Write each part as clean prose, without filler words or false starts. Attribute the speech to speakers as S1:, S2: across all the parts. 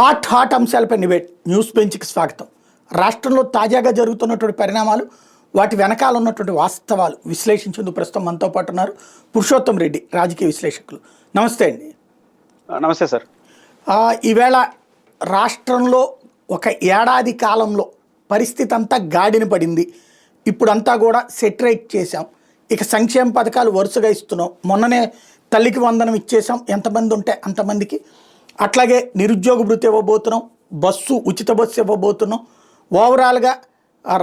S1: Hot అంశాలపై debate news బెంచ్కి స్వాగతం. రాష్ట్రంలో తాజాగా జరుగుతున్నటువంటి పరిణామాలు, వాటి వెనకాల ఉన్నటువంటి వాస్తవాలు విశ్లేషించేందుకు ప్రస్తుతం మనతో పాటు ఉన్నారు పురుషోత్తం రెడ్డి, రాజకీయ విశ్లేషకులు. నమస్తే అండి.
S2: నమస్తే సార్.
S1: ఈవేళ రాష్ట్రంలో ఒక ఏడాది కాలంలో పరిస్థితి అంతా గాడిన పడింది. ఇప్పుడంతా కూడా సెటరేట్ చేశాం. ఇక సంక్షేమ పథకాలు వరుసగా ఇస్తున్నాం. మొన్ననే తల్లికి వందనం ఇచ్చేసాం, ఎంతమంది ఉంటే అంతమందికి. అట్లాగే నిరుద్యోగ భృతి ఇవ్వబోతున్నాం, ఉచిత బస్సు ఇవ్వబోతున్నాం. ఓవరాల్గా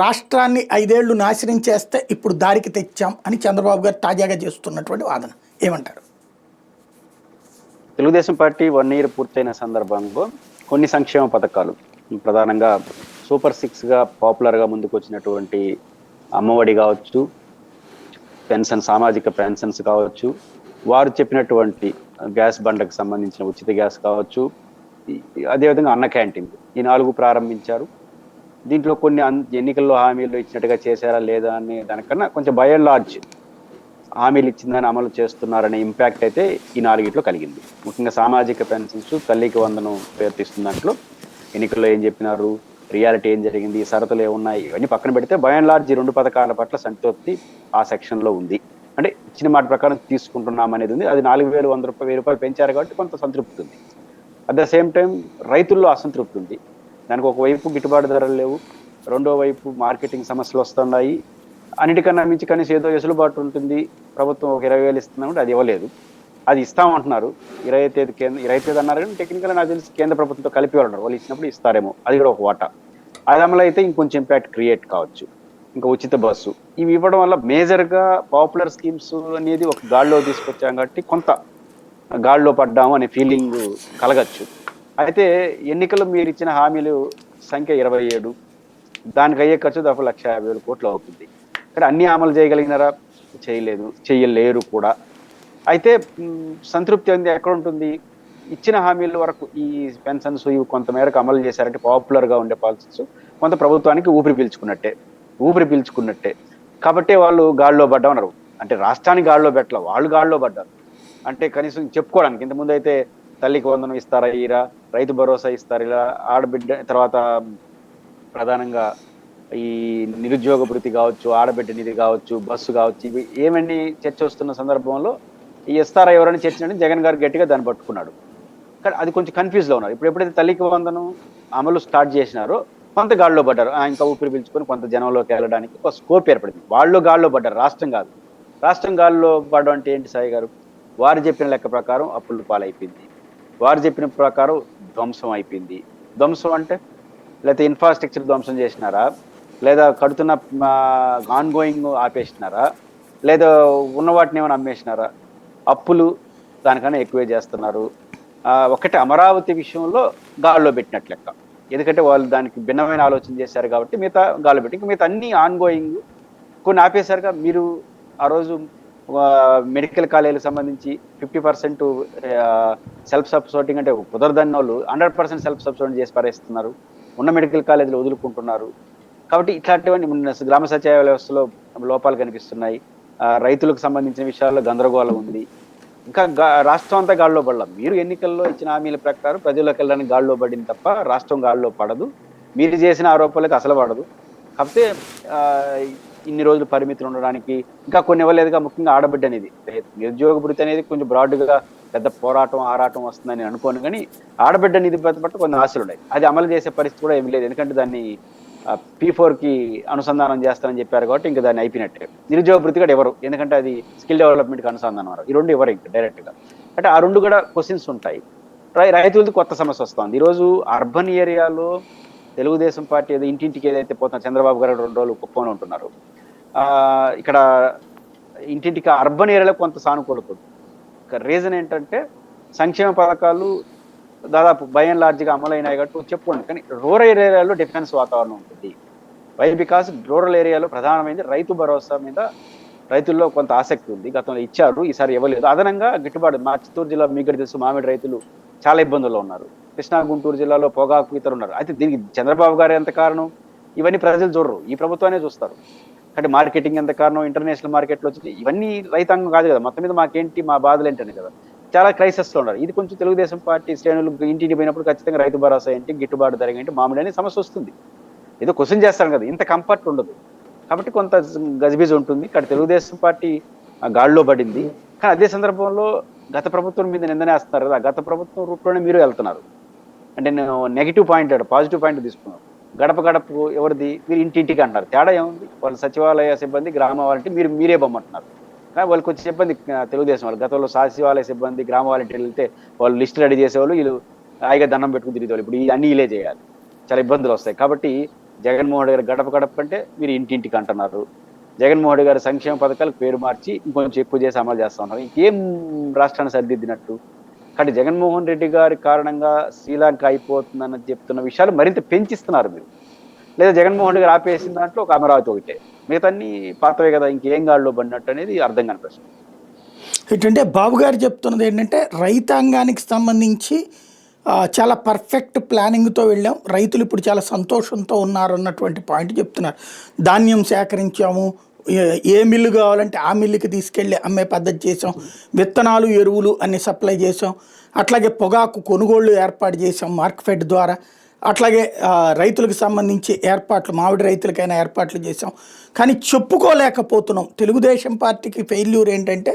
S1: రాష్ట్రాన్ని 5 ఏళ్ళు నాశనం చేస్తే ఇప్పుడు దారికి తెచ్చాం అని చంద్రబాబు గారు తాజాగా చేస్తున్నటువంటి వాదన ఏమంటారు?
S2: తెలుగుదేశం పార్టీ 1 year పూర్తయిన సందర్భంలో కొన్ని సంక్షేమ పథకాలు, ప్రధానంగా సూపర్ 6గా పాపులర్గా ముందుకు వచ్చినటువంటి అమ్మఒడి కావచ్చు, సామాజిక పెన్షన్స్ కావచ్చు, వారు చెప్పినటువంటి గ్యాస్ బండకు సంబంధించిన ఉచిత గ్యాస్ కావచ్చు, అదేవిధంగా అన్న క్యాంటీన్, ఈ 4 ప్రారంభించారు. దీంట్లో కొన్ని ఎన్నికల్లో హామీలు ఇచ్చినట్టుగా చేశారా లేదా అనే దానికన్నా కొంచెం బై అండ్ లార్జ్ హామీలు ఇచ్చిందని అమలు చేస్తున్నారనే ఇంపాక్ట్ అయితే ఈ 4 కలిగింది. ముఖ్యంగా సామాజిక పెన్షన్స్, తల్లికి వందనం ప్రయత్నిస్తున్న దాంట్లో ఎన్నికల్లో ఏం చెప్పినారు, రియాలిటీ ఏం జరిగింది, షరతులు ఏమున్నాయి, ఇవన్నీ పక్కన పెడితే బై అండ్ లార్జ్ 2 పథకాల పట్ల సంతృప్తి ఆ సెక్షన్లో ఉంది. అంటే ఇచ్చిన మాట ప్రకారం తీసుకుంటున్నాం అనేది ఉంది. అది 4,100 రూపాయలు పెంచారు కాబట్టి కొంత సంతృప్తి ఉంది. అట్ ద సేమ్ టైం రైతుల్లో అసంతృప్తి ఉంది. దానికి ఒకవైపు గిట్టుబాటు ధరలు లేవు, రెండో వైపు మార్కెటింగ్ సమస్యలు వస్తున్నాయి. అన్నిటికన్నా మించి కనీసం ఏదో వెసులుబాటు ఉంటుంది. ప్రభుత్వం ఒక 20,000 ఇస్తుందంటే అది ఇవ్వలేదు. అది ఇస్తామంటున్నారు. 25 తేదీ అన్నారు, కానీ టెక్నికల్గా నాకు తెలిసి కేంద్ర ప్రభుత్వంతో కలిపి వాళ్ళు ఇచ్చినప్పుడు ఇస్తారేమో, అది కూడా ఒక వాటా. అది అమలు అయితే ఇంకొంచెం ఇంపాక్ట్ క్రియేట్ కావచ్చు. ఇంకా ఉచిత బస్సు, ఇవి ఇవ్వడం వల్ల మేజర్గా పాపులర్ స్కీమ్స్ అనేది ఒక గాడిలో తీసుకొచ్చాం కాబట్టి కొంత గాడిలో పడ్డాము అనే ఫీలింగ్ కలగచ్చు. అయితే ఎన్నికల్లో మీరు ఇచ్చిన హామీలు సంఖ్య 27, దానికి అయ్యే ఖర్చు దాదాపు 1,50,000 కోట్లు అవుతుంది. కానీ అన్ని అమలు చేయగలిగినారా? చేయలేరు కూడా. అయితే సంతృప్తి అనేది ఎక్కడ ఉంటుంది? ఇచ్చిన హామీల వరకు ఈ పెన్షన్స్ ఇవి కొంతమేరకు అమలు చేశారంటే పాపులర్గా ఉండే పాలసీస్ కొంత ప్రభుత్వానికి ఊపిరి పీల్చుకున్నట్టే. కాబట్టి వాళ్ళు గాడిలో పడ్డామన్నారు. అంటే రాష్ట్రానికి గాడిలో పెట్టలే, వాళ్ళు గాడిలో పడ్డారు. అంటే కనీసం చెప్పుకోవడానికి ఇంతకుముందు అయితే తల్లికి వందనం ఇస్తారా ఇరా, రైతు భరోసా ఇస్తారు ఇలా, ఆడబిడ్డ తర్వాత ప్రధానంగా ఈ నిరుద్యోగ భృతి కావచ్చు, ఆడబిడ్డ నిధి కావచ్చు, బస్సు కావచ్చు, ఇవి ఏమని చర్చ వస్తున్న సందర్భంలో ఈ ఇస్తారా ఎవరైనా చర్చ అంటే జగన్ గారు గట్టిగా దాన్ని పట్టుకున్నాడు. కానీ అది కొంచెం కన్ఫ్యూజ్లో ఉన్నారు. ఇప్పుడు ఎప్పుడైతే తల్లికి వందనం అమలు స్టార్ట్ చేసినారో కొంత గాడిలో పడ్డారు. ఇంకా ఊపిరి పీల్చుకొని కొంత జనంలోకి వెళ్ళడానికి ఒక స్కోప్ ఏర్పడింది. వాళ్ళు గాడిలో పడ్డారు, రాష్ట్రం కాదు. రాష్ట్రం గాడిలో పడడం అంటే ఏంటి సాయి గారు? వారు చెప్పిన లెక్క ప్రకారం అప్పుల పాలైపోయింది, వారు చెప్పిన ప్రకారం ధ్వంసం అయిపోయింది. ధ్వంసం అంటే లేకపోతే ఇన్ఫ్రాస్ట్రక్చర్ ధ్వంసం చేసినారా, లేదా కడుతున్న ఆన్గోయింగ్ ఆపేసినారా, లేదా ఉన్న వాటిని ఏమైనా అమ్మేసినారా? అప్పులు దానికన్నా ఎక్కువే చేస్తున్నారు. ఒకటి అమరావతి విషయంలో గాల్లో పెట్టినట్లు లెక్క. ఎందుకంటే వాళ్ళు దానికి భిన్నమైన ఆలోచన చేశారు కాబట్టి మిగతా గాల్లో పెట్టి, మిగతా అన్ని ఆన్గోయింగ్ కొన్ని ఆపేశారుగా. మీరు ఆ రోజు మెడికల్ కాలేజీలకు సంబంధించి 50% సెల్ఫ్ సబ్సిడైజింగ్ అంటే కుదరదన్న వాళ్ళు 100% సెల్ఫ్ సబ్సిడైజింగ్ చేసి పారేస్తున్నారు. ఉన్న మెడికల్ కాలేజీలు వదులుకుంటున్నారు. కాబట్టి ఇట్లాంటివన్నీ గ్రామ సచివాలయ వ్యవస్థలో లోపాలు కనిపిస్తున్నాయి. రైతులకు సంబంధించిన విషయాల్లో గందరగోళం ఉంది. ఇంకా రాష్ట్రం అంతా గాడిలో పడలా. మీరు ఎన్నికల్లో ఇచ్చిన హామీల ప్రకారం ప్రజల్లోకి వెళ్ళడానికి గాడిలో పడింది తప్ప రాష్ట్రం గాడిలో పడదు. మీరు చేసిన ఆరోపణలకు అసలు పడదు. కాకపోతే ఇన్ని రోజులు పరిమితులు ఉండడానికి ఇంకా కొన్ని ఇవ్వలేదుగా. ముఖ్యంగా ఆడబిడ్డ అనేది, నిరుద్యోగ భృతి అనేది కొంచెం బ్రాడ్గా పెద్ద ఆరాటం వస్తుందని అనుకోను. కానీ ఆడబిడ్డ నిధి పట్ల కొన్ని ఆశలు ఉన్నాయి. అది అమలు చేసే పరిస్థితి కూడా ఏమి లేదు. ఎందుకంటే దాన్ని P4కి అనుసంధానం చేస్తానని చెప్పారు కాబట్టి ఇంకా దాన్ని అయిపోయినట్టే. నిరుద్యోగ భృతి కూడా ఎవరు, ఎందుకంటే అది స్కిల్ డెవలప్మెంట్కి అనుసంధానం. ఈ 2 ఎవరు ఇంకా డైరెక్ట్గా. అంటే ఆ 2 కూడా క్వశ్చన్స్ ఉంటాయి. రైతులది కొత్త సమస్య వస్తుంది. ఈరోజు అర్బన్ ఏరియాలో తెలుగుదేశం పార్టీ ఏదో ఇంటింటికి ఏదైతే పోతున్నా, చంద్రబాబు గారు 2 రోజులు కుప్పంలో ఉంటున్నారు. ఇక్కడ ఇంటింటికి అర్బన్ ఏరియాలో కొంత సానుకూలత ఉంది. రీజన్ ఏంటంటే సంక్షేమ పథకాలు దాదాపు బై అండ్ లార్జ్గా అమలైనాయి కాబట్టి చెప్పుకోండి. కానీ రూరల్ ఏరియాలో డిఫెన్స్ వాతావరణం ఉంటుంది. వై బికాస్ రూరల్ ఏరియాలో ప్రధానమైనది రైతు భరోసా మీద రైతుల్లో కొంత ఆసక్తి ఉంది. గతంలో ఇచ్చారు, ఈసారి ఇవ్వలేదు. అదనంగా గిట్టుబాటు, మా చిత్తూరు జిల్లా మీకు తెలుసు, మామిడి రైతులు చాలా ఇబ్బందుల్లో ఉన్నారు. కృష్ణా గుంటూరు జిల్లాలో పొగాకు ఇతరులు ఉన్నారు. అయితే దీనికి చంద్రబాబు గారు ఎంత కారణం? ఇవన్నీ ప్రజలు చూడరు, ఈ ప్రభుత్వాన్ని చూస్తారు. అంటే మార్కెటింగ్ ఎంత కారణం? ఇంటర్నేషనల్ మార్కెట్లో వచ్చి ఇవన్నీ రైతాంగం కాదు కదా. మొత్తం మీద మాకేంటి, మా బాధలు ఏంటని కదా. చాలా క్రైసిస్లో ఉన్నారు. ఇది కొంచెం తెలుగుదేశం పార్టీ శ్రేణులు ఇంటికి పోయినప్పుడు ఖచ్చితంగా రైతు భరోసా ఏంటి, గిట్టుబాటు ధర ఏంటి, మామిడి అనే సమస్య వస్తుంది. ఏదో క్వశ్చన్ చేస్తారు కదా, ఇంత కంఫర్ట్ ఉండదు. కాబట్టి కొంత గజిబిజి ఉంటుంది. ఇక్కడ తెలుగుదేశం పార్టీ గాడిలో పడింది. కానీ అదే సందర్భంలో గత ప్రభుత్వం మీద నిందనేస్తున్నారు కదా, గత ప్రభుత్వం రూట్లోనే మీరు వెళ్తున్నారు. అంటే నేను నెగిటివ్ పాయింట్, పాజిటివ్ పాయింట్ తీసుకున్నాను. గడప గడపకు ఎవరిది, మీరు ఇంటింటికి అంటారు. తేడా ఏముంది? వాళ్ళు సచివాలయ సిబ్బంది, గ్రామ వాలంటీర్, మీరే బొమ్మంటున్నారు. కానీ వాళ్ళకి వచ్చే సిబ్బంది తెలుగుదేశం వాళ్ళు. గతంలో సచివాలయ సిబ్బంది, గ్రామ వాలంటీర్లు వెళ్తే వాళ్ళు లిస్ట్ రెడీ చేసేవాళ్ళు, వీళ్ళు హాయిగా దండం పెట్టుకుని తిరిగేవాళ్ళు. ఇప్పుడు అన్ని ఇలే చేయాలి, చాలా ఇబ్బందులు వస్తాయి. కాబట్టి జగన్మోహన్ రెడ్డి గారు గడప గడప కంటే మీరు ఇంటింటికి అంటున్నారు. జగన్మోహన్ రెడ్డి గారు సంక్షేమ పథకాలకు పేరు మార్చి ఇంకొంచెం ఎక్కువ చేసి అమలు చేస్తా ఉన్నారు. ఇంకేం రాష్ట్రాన్ని సరిదిద్దినట్టు? కాబట్టి జగన్మోహన్ రెడ్డి గారి కారణంగా శ్రీలంక అయిపోతుందని చెప్తున్న విషయాలు మరింత పెంచిస్తున్నారు మీరు. లేదా జగన్మోహన్ రెడ్డి గారు ఆపేసిన దాంట్లో ఒక అమరావతి ఒకటే, మిగతా అన్ని పాతవే కదా, ఇంకేం గాడిలో పడినట్టు అనేది అర్థం కాని ప్రశ్న.
S1: ఏంటంటే బాబు గారు చెప్తున్నది ఏంటంటే రైతాంగానికి సంబంధించి చాలా పర్ఫెక్ట్ ప్లానింగ్తో వెళ్ళాం, రైతులు ఇప్పుడు చాలా సంతోషంతో ఉన్నారు అన్నటువంటి పాయింట్ చెప్తున్నారు. ధాన్యం సేకరించాము, ఏ మిల్లు కావాలంటే ఆ మిల్లుకి తీసుకెళ్ళి అమ్మే పద్ధతి చేసాం, విత్తనాలు ఎరువులు అన్ని సప్లై చేసాం, అట్లాగే పొగాకు కొనుగోళ్లు ఏర్పాటు చేసాం మార్కెట్ ద్వారా, అట్లాగే రైతులకు సంబంధించి ఏర్పాట్లు, మామిడి రైతులకైనా ఏర్పాట్లు చేసాం. కానీ చెప్పుకోలేకపోతున్నాం. తెలుగుదేశం పార్టీకి ఫెయిల్యూర్ ఏంటంటే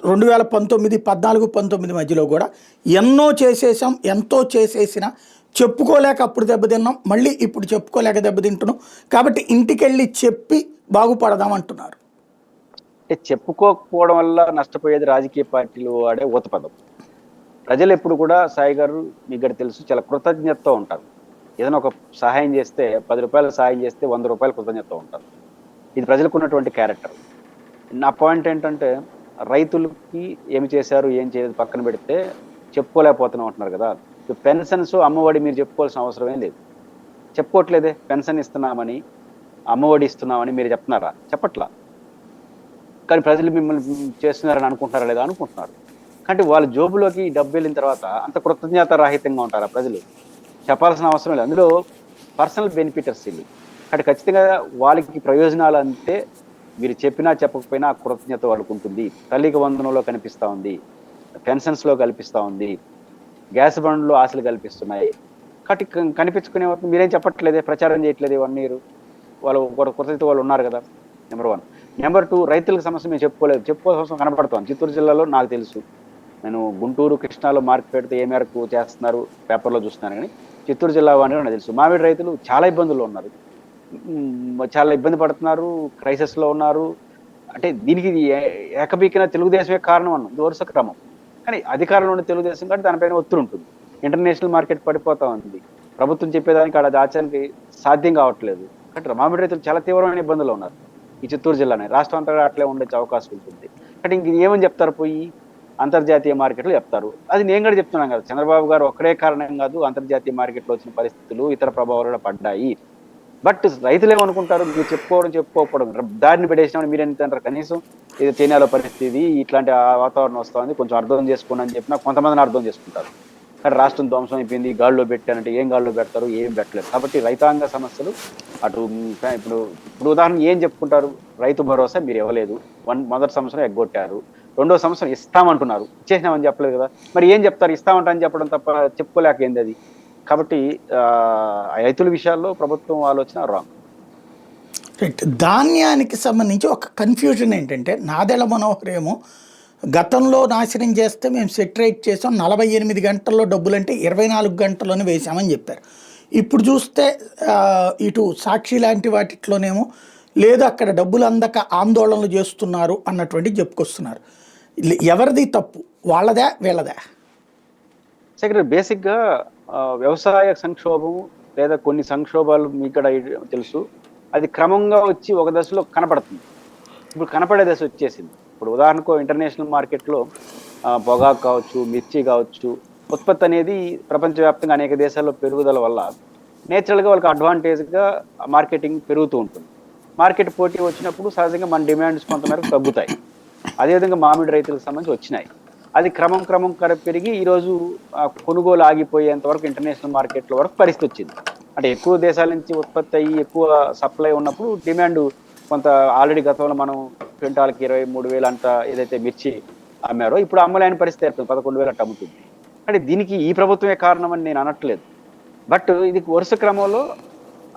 S1: 2019, 14, 19 మధ్యలో కూడా ఎన్నో చేసేసాం, ఎంతో చేసేసినా చెప్పుకోలేక అప్పుడు దెబ్బతిన్నాం, మళ్ళీ ఇప్పుడు చెప్పుకోలేక దెబ్బతింటున్నాం. కాబట్టి ఇంటికెళ్ళి చెప్పి బాగుపడదాం అంటున్నారు.
S2: అంటే చెప్పుకోకపోవడం వల్ల నష్టపోయేది రాజకీయ పార్టీలు వాడే ఊతపదం. ప్రజలు ఎప్పుడు కూడా సాయి గారు, మీకు కూడా తెలుసు, చాలా కృతజ్ఞతతో ఉంటారు. ఏదైనా ఒక సహాయం చేస్తే, 10 రూపాయలు సహాయం చేస్తే 100 రూపాయలు కృతజ్ఞతతో ఉంటారు. ఇది ప్రజలకు ఉన్నటువంటి క్యారెక్టర్. నా పాయింట్ ఏంటంటే, రైతులకి ఏమి చేశారు, ఏం చేయలేదు పక్కన పెడితే చెప్పుకోలేకపోతున్నాం అంటున్నారు కదా. పెన్షన్స్, అమ్మఒడి మీరు చెప్పుకోవాల్సిన అవసరం ఏం లేదు. చెప్పుకోవట్లేదే. పెన్షన్ ఇస్తున్నామని, అమ్మఒడి ఇస్తున్నామని మీరు చెప్తున్నారా? చెప్పట్లా. కానీ ప్రజలు మిమ్మల్ని చేస్తున్నారని అనుకుంటున్నారా? లేదా? అనుకుంటున్నారు. అంటే వాళ్ళ జోబులోకి డబ్బు వెళ్ళిన తర్వాత అంత కృతజ్ఞత రాహితంగా ఉంటారా ప్రజలు? చెప్పాల్సిన అవసరం లేదు. అందులో పర్సనల్ బెనిఫిటర్స్ ఇల్లు. అంటే ఖచ్చితంగా వాళ్ళకి ప్రయోజనాలు అంటే మీరు చెప్పినా చెప్పకపోయినా కృతజ్ఞత వాళ్ళకు ఉంటుంది. తల్లికి వందనంలో కనిపిస్తూ ఉంది, పెన్షన్స్లో కల్పిస్తూ ఉంది, గ్యాస్ బండ్లో ఆశలు కల్పిస్తున్నాయి. కాబట్టి కనిపించుకునే వరకు మీరేం చెప్పట్లేదే, ప్రచారం చేయట్లేదు 1 year. వాళ్ళు కృతజ్ఞత వాళ్ళు ఉన్నారు కదా. నెంబర్ 1. నెంబర్ 2, రైతులకు సమస్య మేము చెప్పుకోలేదు. చెప్పుకోవాల్సిన అవసరం కనపడుతాం. చిత్తూరు జిల్లాలో నాకు తెలుసు, నేను గుంటూరు, కృష్ణాలో మార్కెట్ పెడితే ఏ మేరకు చేస్తున్నారు పేపర్లో చూస్తున్నాను. కానీ చిత్తూరు జిల్లా వాడిని నాకు తెలుసు. మామిడి రైతులు చాలా ఇబ్బందుల్లో ఉన్నారు, చాలా ఇబ్బంది పడుతున్నారు, క్రైసిస్లో ఉన్నారు. అంటే దీనికి ఏకబీకిన తెలుగుదేశమే కారణం అన్నాం. ఇది వరుస క్రమం. కానీ అధికారంలో ఉన్న తెలుగుదేశం కాబట్టి దానిపైన ఒత్తిడి ఉంటుంది. ఇంటర్నేషనల్ మార్కెట్ పడిపోతా ఉంది. ప్రభుత్వం చెప్పేదానికి అది ఆచరణకి సాధ్యం కావట్లేదు. కాబట్టి మామిడి రైతులు చాలా తీవ్రమైన ఇబ్బందులు ఉన్నారు. ఈ చిత్తూరు జిల్లానే, రాష్ట్రం అంతగా అట్లే ఉండే అవకాశం ఉంటుంది. అంటే ఇంక ఏమని చెప్తారు? పోయి అంతర్జాతీయ మార్కెట్లు చెప్తారు. అది నేను కూడా చెప్తున్నాను కదా, చంద్రబాబు గారు ఒక్కడే కారణం కాదు, అంతర్జాతీయ మార్కెట్లో వచ్చిన పరిస్థితులు, ఇతర ప్రభావాలు కూడా పడ్డాయి. బట్ రైతులు ఏమనుకుంటారు? మీరు చెప్పుకోకపోవడం దారిని పెట్టేసినామని మీరు ఎంత అంటారు? కనీసం ఇది చైనాలో పరిస్థితి, ఇట్లాంటి వాతావరణం వస్తుంది, కొంచెం అర్థం చేసుకోండి అని చెప్పినా కొంతమందిని అర్థం చేసుకుంటారు. కానీ రాష్ట్రం ధ్వంసం అయిపోయింది, గాల్లో పెట్టానంటే ఏం గాల్లో పెడతారు? ఏం పెట్టలేదు. కాబట్టి రైతాంగ సమస్యలు అటు ఇప్పుడు ఉదాహరణ ఏం చెప్పుకుంటారు? రైతు భరోసా మీరు ఇవ్వలేదు, మొదటి సంవత్సరం ఎగ్గొట్టారు, 2వ సంవత్సరం ఇస్తామంటున్నారు, ఇచ్చేసినామని చెప్పలేదు కదా. మరి ఏం చెప్తారు? ఇస్తామంటని చెప్పడం తప్ప చెప్పుకోలేక ఏంది అది. కాబట్టి రైతుల విషయాల్లో ప్రభుత్వం ఆలోచన రాంగ్.
S1: రైట్. ధాన్యానికి సంబంధించి ఒక కన్ఫ్యూజన్ ఏంటంటే, నాదెళ్ల మనోహర్ ఏమో గతంలో నాశనం చేస్తే మేము సెటరేట్ చేసాం, 48 గంటల్లో డబ్బులంటే 24 గంటల్లోనే వేసామని చెప్పారు. ఇప్పుడు చూస్తే ఇటు సాక్షి లాంటి వాటిలోనేమో లేదు, అక్కడ డబ్బులు అందక ఆందోళనలు చేస్తున్నారు అన్నటువంటి చెప్పుకొస్తున్నారు. ఎవరిది తప్పు? వాళ్ళదా వీళ్ళదా?
S2: సెక్రటరీ, బేసిక్గా వ్యవసాయ సంక్షోభం లేదా కొన్ని సంక్షోభాలు మీకు కూడా తెలుసు, అది క్రమంగా వచ్చి ఒక దశలో కనపడుతుంది. ఇప్పుడు కనపడే దశ వచ్చేసింది. ఇప్పుడు ఉదాహరణకు ఇంటర్నేషనల్ మార్కెట్లో పొగాకు కావచ్చు, మిర్చి కావచ్చు, ఉత్పత్తి అనేది ప్రపంచవ్యాప్తంగా అనేక దేశాల్లో పెరుగుదల వల్ల నేచురల్గా వాళ్ళకి అడ్వాంటేజ్గా మార్కెటింగ్ పెరుగుతూ ఉంటుంది. మార్కెట్ పోటీ వచ్చినప్పుడు సహజంగా మన డిమాండ్స్ కొంతమేరకు తగ్గుతాయి. అదేవిధంగా మామిడి రైతులకు సంబంధించి వచ్చినాయి. అది క్రమం పెరిగి ఈరోజు కొనుగోలు ఆగిపోయేంత వరకు ఇంటర్నేషనల్ మార్కెట్ల వరకు పరిస్థితి వచ్చింది. అంటే ఎక్కువ దేశాల నుంచి ఉత్పత్తి అయ్యి ఎక్కువ సప్లై ఉన్నప్పుడు డిమాండ్ కొంత ఆల్రెడీ గతంలో మనం క్వింటాల్కి 23,000 అంత ఏదైతే మిర్చి అమ్మారో ఇప్పుడు అమ్మలేని పరిస్థితి ఏర్పడింది, 11,000 అట్ట అమ్ముతుంది. అంటే దీనికి ఈ ప్రభుత్వమే కారణం అని నేను అనట్లేదు, బట్ ఇది వరుస క్రమంలో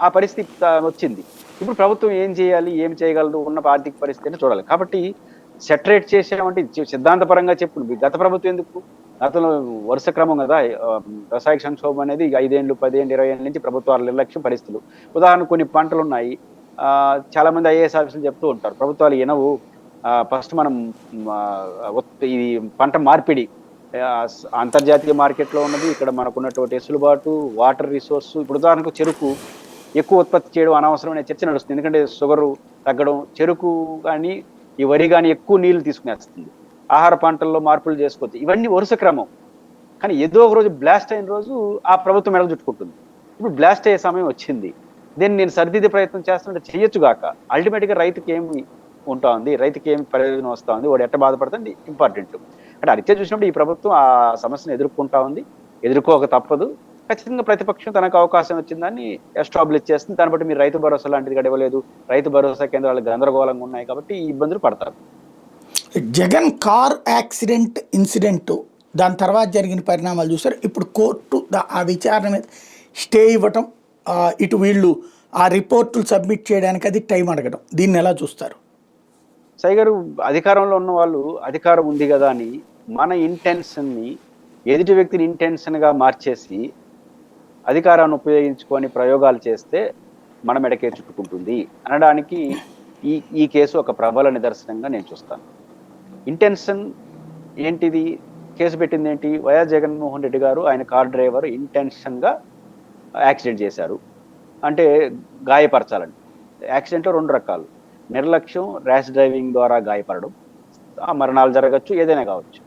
S2: ఆ పరిస్థితి వచ్చింది. ఇప్పుడు ప్రభుత్వం ఏం చేయాలి, ఏం చేయగలదు, ఉన్న ఆర్థిక పరిస్థితిని చూడాలి. కాబట్టి సెటరేట్ చేసామంటే సిద్ధాంతపరంగా చెప్పు, గత ప్రభుత్వం ఎందుకు, గతంలో వరుస క్రమం కదా. వ్యవసాయ సంక్షోభం అనేది 5 ఏళ్ళు 10 ఏళ్ళు 20 ఏళ్ళ నుంచి ప్రభుత్వాల నిర్లక్ష్యం పరిస్థితులు. ఉదాహరణ కొన్ని పంటలు ఉన్నాయి, చాలా మంది ఐఏఎస్ ఆఫీసర్లు చెప్తూ ఉంటారు ప్రభుత్వాలు వినవు, ఫస్ట్ మనం ఇది పంట మార్పిడి అంతర్జాతీయ మార్కెట్లో ఉన్నది, ఇక్కడ మనకున్నటువంటి వెసులుబాటు, వాటర్ రిసోర్స్. ఇప్పుడు ఉదాహరణకు చెరుకు ఎక్కువ ఉత్పత్తి చేయడం అనవసరమైన చర్చ నడుస్తుంది, ఎందుకంటే షుగరు తగ్గడం, చెరుకు కానీ ఈ వరి కానీ ఎక్కువ నీళ్లు తీసుకునేస్తుంది, ఆహార పంటల్లో మార్పులు చేసుకోవచ్చు. ఇవన్నీ వరుస క్రమం. కానీ ఏదో ఒక రోజు బ్లాస్ట్ అయిన రోజు ఆ ప్రభుత్వం మెడలు చుట్టుకుంటుంది. ఇప్పుడు బ్లాస్ట్ అయ్యే సమయం వచ్చింది, దీన్ని నేను సరిదిద్దే ప్రయత్నం చేస్తుంటే చేయొచ్చు గాక అల్టిమేట్గా రైతుకి ఏమి ఉంటా ఉంది, రైతుకి ఏమి ప్రయోజనం వస్తూ ఉంది, వాడు ఎట్ట బాధపడుతుంది ఇంపార్టెంట్. అంటే అరిచే చూసినప్పుడు ఈ ప్రభుత్వం ఆ సమస్యను ఎదుర్కొంటా ఉంది, ఎదుర్కోక తప్పదు. ఖచ్చితంగా ప్రతిపక్షం తనకు అవకాశం వచ్చిందని ఎస్టాబ్లిష్ చేస్తుంది. దాన్ని బట్టి మీరు రైతు భరోసా లాంటిది కూడా ఇవ్వలేదు, రైతు భరోసా కేంద్రాలు గందరగోళంగా ఉన్నాయి కాబట్టి ఈ ఇబ్బందులు పడతారు.
S1: జగన్ కార్ యాక్సిడెంట్ ఇన్సిడెంట్ దాని తర్వాత జరిగిన పరిణామాలు చూసారు. ఇప్పుడు కోర్టు ఆ విచారణ మీద స్టే ఇవ్వటం, ఇటు వీళ్ళు ఆ రిపోర్టులు సబ్మిట్ చేయడానికి అది టైం అడగడం, దీన్ని ఎలా చూస్తారు?
S2: సాయి గారు, అధికారంలో ఉన్న వాళ్ళు అధికారం ఉంది కదా అని మన ఇంటెన్షన్ని ఎదుటి వ్యక్తిని ఇంటెన్షన్గా మార్చేసి అధికారాన్ని ఉపయోగించుకొని ప్రయోగాలు చేస్తే మన మెడకే చుట్టుకుంటుంది అనడానికి ఈ కేసు ఒక ప్రబల నిదర్శనంగా నేను చూస్తాను. ఇంటెన్షన్ ఏంటిది, కేసు పెట్టింది ఏంటి, వైఎస్ జగన్మోహన్ రెడ్డి గారు ఆయన కార్ డ్రైవర్ ఇంటెన్షన్గా యాక్సిడెంట్ చేశారు అంటే గాయపరచాలండి. యాక్సిడెంట్లో 2 రకాలు, నిర్లక్ష్యం, ర్యాష్ డ్రైవింగ్ ద్వారా గాయపడడం, ఆ మరణాలు జరగచ్చు, ఏదైనా కావచ్చు.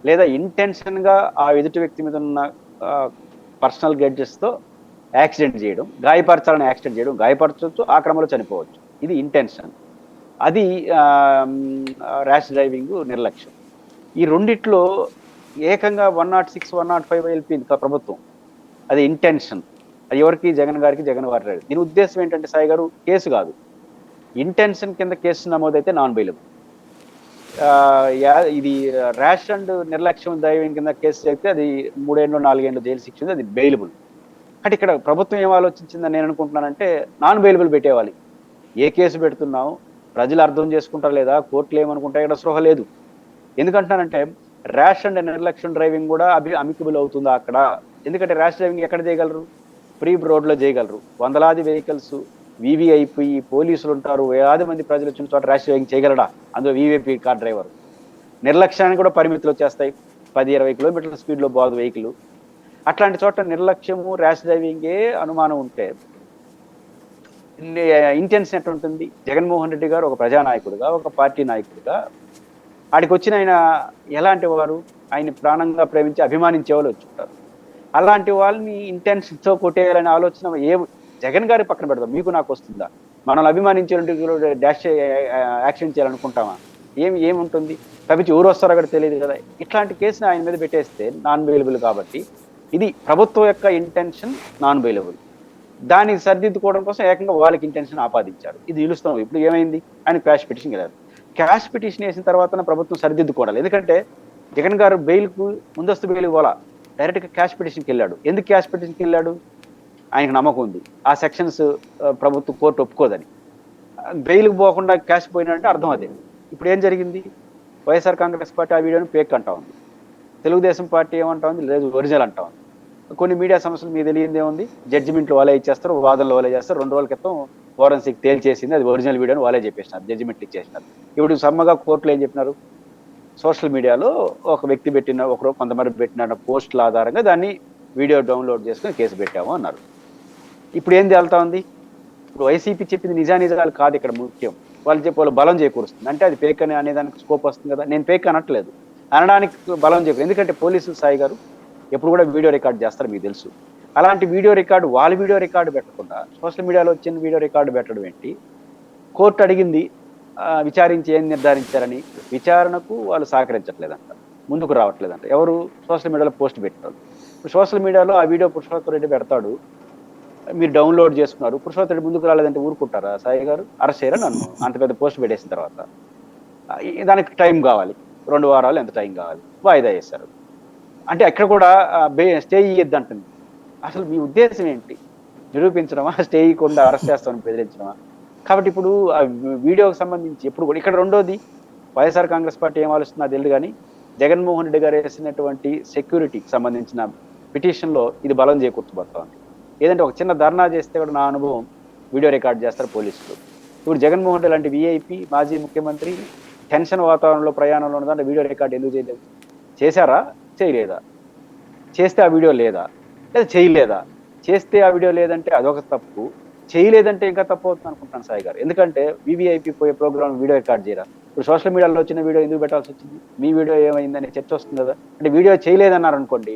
S2: లేదా ఇంటెన్షన్గా ఆ ఎదుటి వ్యక్తి మీద ఉన్న పర్సనల్ గెడ్జెస్తో యాక్సిడెంట్ చేయడం, గాయపరచాలని యాక్సిడెంట్ చేయడం, గాయపరచవచ్చు, ఆ క్రమంలో చనిపోవచ్చు. ఇది ఇంటెన్షన్. అది ర్యాష్ డ్రైవింగ్, నిర్లక్ష్యం. ఈ రెండిట్లో ఏకంగా 106, 105 వెళ్ళిపోయింది ప్రభుత్వం. అది ఇంటెన్షన్. అది ఎవరికి, జగన్ గారికి, జగన్ వారి. దీని ఉద్దేశం ఏంటంటే సాయి గారు, కేసు కాదు, ఇంటెన్షన్ కింద కేసు నమోదైతే నాన్ బెయిలబుల్. ఇది ర్యాష్ అండ్ నిర్లక్ష్యం డ్రైవింగ్ కింద కేసు అయితే అది 3 ఏళ్ళు 4 ఏళ్ళు జైలు శిక్ష ఉంది, అది బెయిలబుల్. అంటే ఇక్కడ ప్రభుత్వం ఏం ఆలోచించిందని నేను అనుకుంటున్నానంటే నాన్ బెయిలబుల్ పెట్టేవాలి. ఏ కేసు పెడుతున్నావు, ప్రజలు అర్థం చేసుకుంటారు లేదా, కోర్టులు ఏమనుకుంటాయి, ఇక్కడ స్పృహ లేదు. ఎందుకంటున్నానంటే ర్యాష్ అండ్ నిర్లక్ష్యం డ్రైవింగ్ కూడా అమికబుల్ అవుతుందా అక్కడ? ఎందుకంటే ర్యాష్ డ్రైవింగ్ ఎక్కడ చేయగలరు, ఫ్రీ రోడ్లో చేయగలరు. వందలాది వెహికల్స్ వీవీఐపీ పోలీసులు ఉంటారు, వేలాది మంది ప్రజలు వచ్చిన చోట ర్యాష్ డ్రైవింగ్ చేయగలడా? అందులో వీవీఐపీ కార్ డ్రైవర్. నిర్లక్ష్యానికి కూడా పరిమితులు వచ్చేస్తాయి, 10-20 కిలోమీటర్ల స్పీడ్లో పోదు వెహికల్. అట్లాంటి చోట నిర్లక్ష్యము, ర్యాష్ డ్రైవింగే అనుమానం ఉంటే ఇంటెన్షన్ ఎట్లా ఉంటుంది? జగన్మోహన్ రెడ్డి గారు ఒక ప్రజానాయకుడిగా, ఒక పార్టీ నాయకుడిగా ఆడికి వచ్చిన ఆయన ఎలాంటి వారు, ఆయన ప్రాణంగా ప్రేమించి అభిమానించే వాళ్ళు వచ్చుంటారు. అలాంటి వాళ్ళని ఇంటెన్షన్తో కొట్టేయాలనే ఆలోచన జగన్ గారి పక్కన పెడదాం, మీకు నాకు వస్తుందా? మనల్ని అభిమానించే డాష్ యాక్షన్ చేయాలనుకుంటామా? ఏముంటుంది? తప్పించి ఊరు వస్తారో అక్కడ తెలియదు కదా. ఇట్లాంటి కేసుని ఆయన మీద పెట్టేస్తే నాన్ బెయిలబుల్. కాబట్టి ఇది ప్రభుత్వం యొక్క ఇంటెన్షన్ నాన్ బెయిలబుల్. దాన్ని సరిదిద్దుకోవడం కోసం ఏకంగా వాళ్ళకి ఇంటెన్షన్ ఆపాదించారు. ఇది నిలుస్తాం. ఇప్పుడు ఏమైంది, ఆయన క్యాష్ పిటిషన్ వెళ్ళారు. క్యాష్ పిటిషన్ వేసిన తర్వాత ప్రభుత్వం సరిదిద్దుకోవాలి. ఎందుకంటే జగన్ గారు బెయిల్కు ముందస్తు బెయిల్ ఇవ్వాలా, డైరెక్ట్గా క్యాష్ పిటిషన్కి వెళ్ళాడు. ఎందుకు క్యాష్ పిటిషన్కి వెళ్ళాడు? ఆయనకు నమ్మకం ఉంది ఆ సెక్షన్స్ ప్రభుత్వం కోర్టు ఒప్పుకోదని. బెయిల్కి పోకుండా క్యాష్ పోయినంటే అర్థం అదే. ఇప్పుడు ఏం జరిగింది, వైఎస్ఆర్ కాంగ్రెస్ పార్టీ ఆ వీడియోని ఫేక్ అంటా ఉంది, తెలుగుదేశం పార్టీ ఏమంటా ఉంది, లేదు ఒరిజినల్ అంటా ఉంది. కొన్ని మీడియా సమస్యలు మీకు తెలియదే ఉంది, జడ్జిమెంట్లు వాళ్ళే ఇచ్చేస్తారు, వాదనలు వాళ్ళే చేస్తారు. 2 రోజుల క్రితం ఫోరెన్సిక్ తేల్చేసింది అది ఒరిజినల్ వీడియోని వాళ్ళే చెప్పేసినారు, జడ్జిమెంట్లు ఇచ్చేసినారు. ఇప్పుడు సమ్మగా కోర్టులో ఏం చెప్పినారు, సోషల్ మీడియాలో ఒక వ్యక్తి పెట్టిన కొంతమంది పెట్టిన పోస్టుల ఆధారంగా దాన్ని వీడియో డౌన్లోడ్ చేసుకుని కేసు పెట్టాము అన్నారు. ఇప్పుడు ఏం తేలుతా ఉంది? ఇప్పుడు వైసీపీ చెప్పింది నిజానిజాలు కాదు ఇక్కడ ముఖ్యం, వాళ్ళు బలం చేకూరుస్తుంది. అంటే అది ఫేక్ అని అనేదానికి స్కోప్ వస్తుంది కదా. నేను ఫేక్ అనట్లేదు, అనడానికి బలం చేకూరు. ఎందుకంటే పోలీసులు సాయి గారు ఎప్పుడు కూడా వీడియో రికార్డ్ చేస్తారు, మీకు తెలుసు. అలాంటి వీడియో రికార్డు, వాళ్ళ వీడియో రికార్డు పెట్టకుండా సోషల్ మీడియాలో వచ్చిన వీడియో రికార్డు పెట్టడం ఏంటి? కోర్టు అడిగింది విచారించి ఏం నిర్ధారించారని, విచారణకు వాళ్ళు సహకరించట్లేదంట, ముందుకు రావట్లేదంట. ఎవరు? సోషల్ మీడియాలో పోస్ట్ పెట్టారు. సోషల్ మీడియాలో ఆ వీడియో పురుషోత్తమ రెడ్డి పెడతాడు, మీరు డౌన్లోడ్ చేసుకున్నారు, పురుషోత్తమ రెడ్డి ముందుకు రాలేదంటే ఊరుకుంటారా సాయి గారు? అరెస్ట్ చేయరా నన్ను అంత పెద్ద పోస్ట్ పెట్టేసిన తర్వాత? దానికి టైం కావాలి. 2 వారాలు ఎంత టైం కావాలి, వాయిదా వేశారు. అంటే అక్కడ కూడా స్టే ఇయ్యద్దు అంటుంది. అసలు మీ ఉద్దేశం ఏంటి? నిరూపించడమా, స్టే ఇవ్వకుండా అరెస్ట్ చేస్తామని బెదిరించడమా? కాబట్టి ఇప్పుడు ఆ వీడియోకి సంబంధించి ఎప్పుడు కూడా ఇక్కడ రెండోది వైఎస్ఆర్ కాంగ్రెస్ పార్టీ ఏం ఆలోచిస్తుందో నాకు తెలియదు కానీ జగన్మోహన్ రెడ్డి గారు వేసినటువంటి సెక్యూరిటీకి సంబంధించిన పిటిషన్లో ఇది బలం చేకూర్చబోతా ఉంది. ఏదంటే ఒక చిన్న ధర్నా చేస్తే కూడా నా అనుభవం వీడియో రికార్డ్ చేస్తారు పోలీసులు. ఇప్పుడు జగన్మోహన్ రెడ్డి లాంటి విఐపి మాజీ ముఖ్యమంత్రి టెన్షన్ వాతావరణంలో ప్రయాణంలో ఉన్న దాంట్లో వీడియో రికార్డ్ ఎందుకు చేయలేదు? చేశారా? చేయలేదా? చేస్తే ఆ వీడియో లేదా? లేదా చేయలేదా? చేస్తే ఆ వీడియో లేదంటే అదొక తప్పు, చేయలేదంటే ఇంకా తప్పు అవుతుంది అనుకుంటాను సాయి గారు. ఎందుకంటే వివిఐపి పోయే ప్రోగ్రామ్ వీడియో రికార్డ్ చేయరా? ఇప్పుడు సోషల్ మీడియాలో వచ్చిన వీడియో ఎందుకు పెట్టాల్సి వచ్చింది? మీ వీడియో ఏమైందని చర్చ వస్తుంది కదా. అంటే వీడియో చేయలేదన్నారు అనుకోండి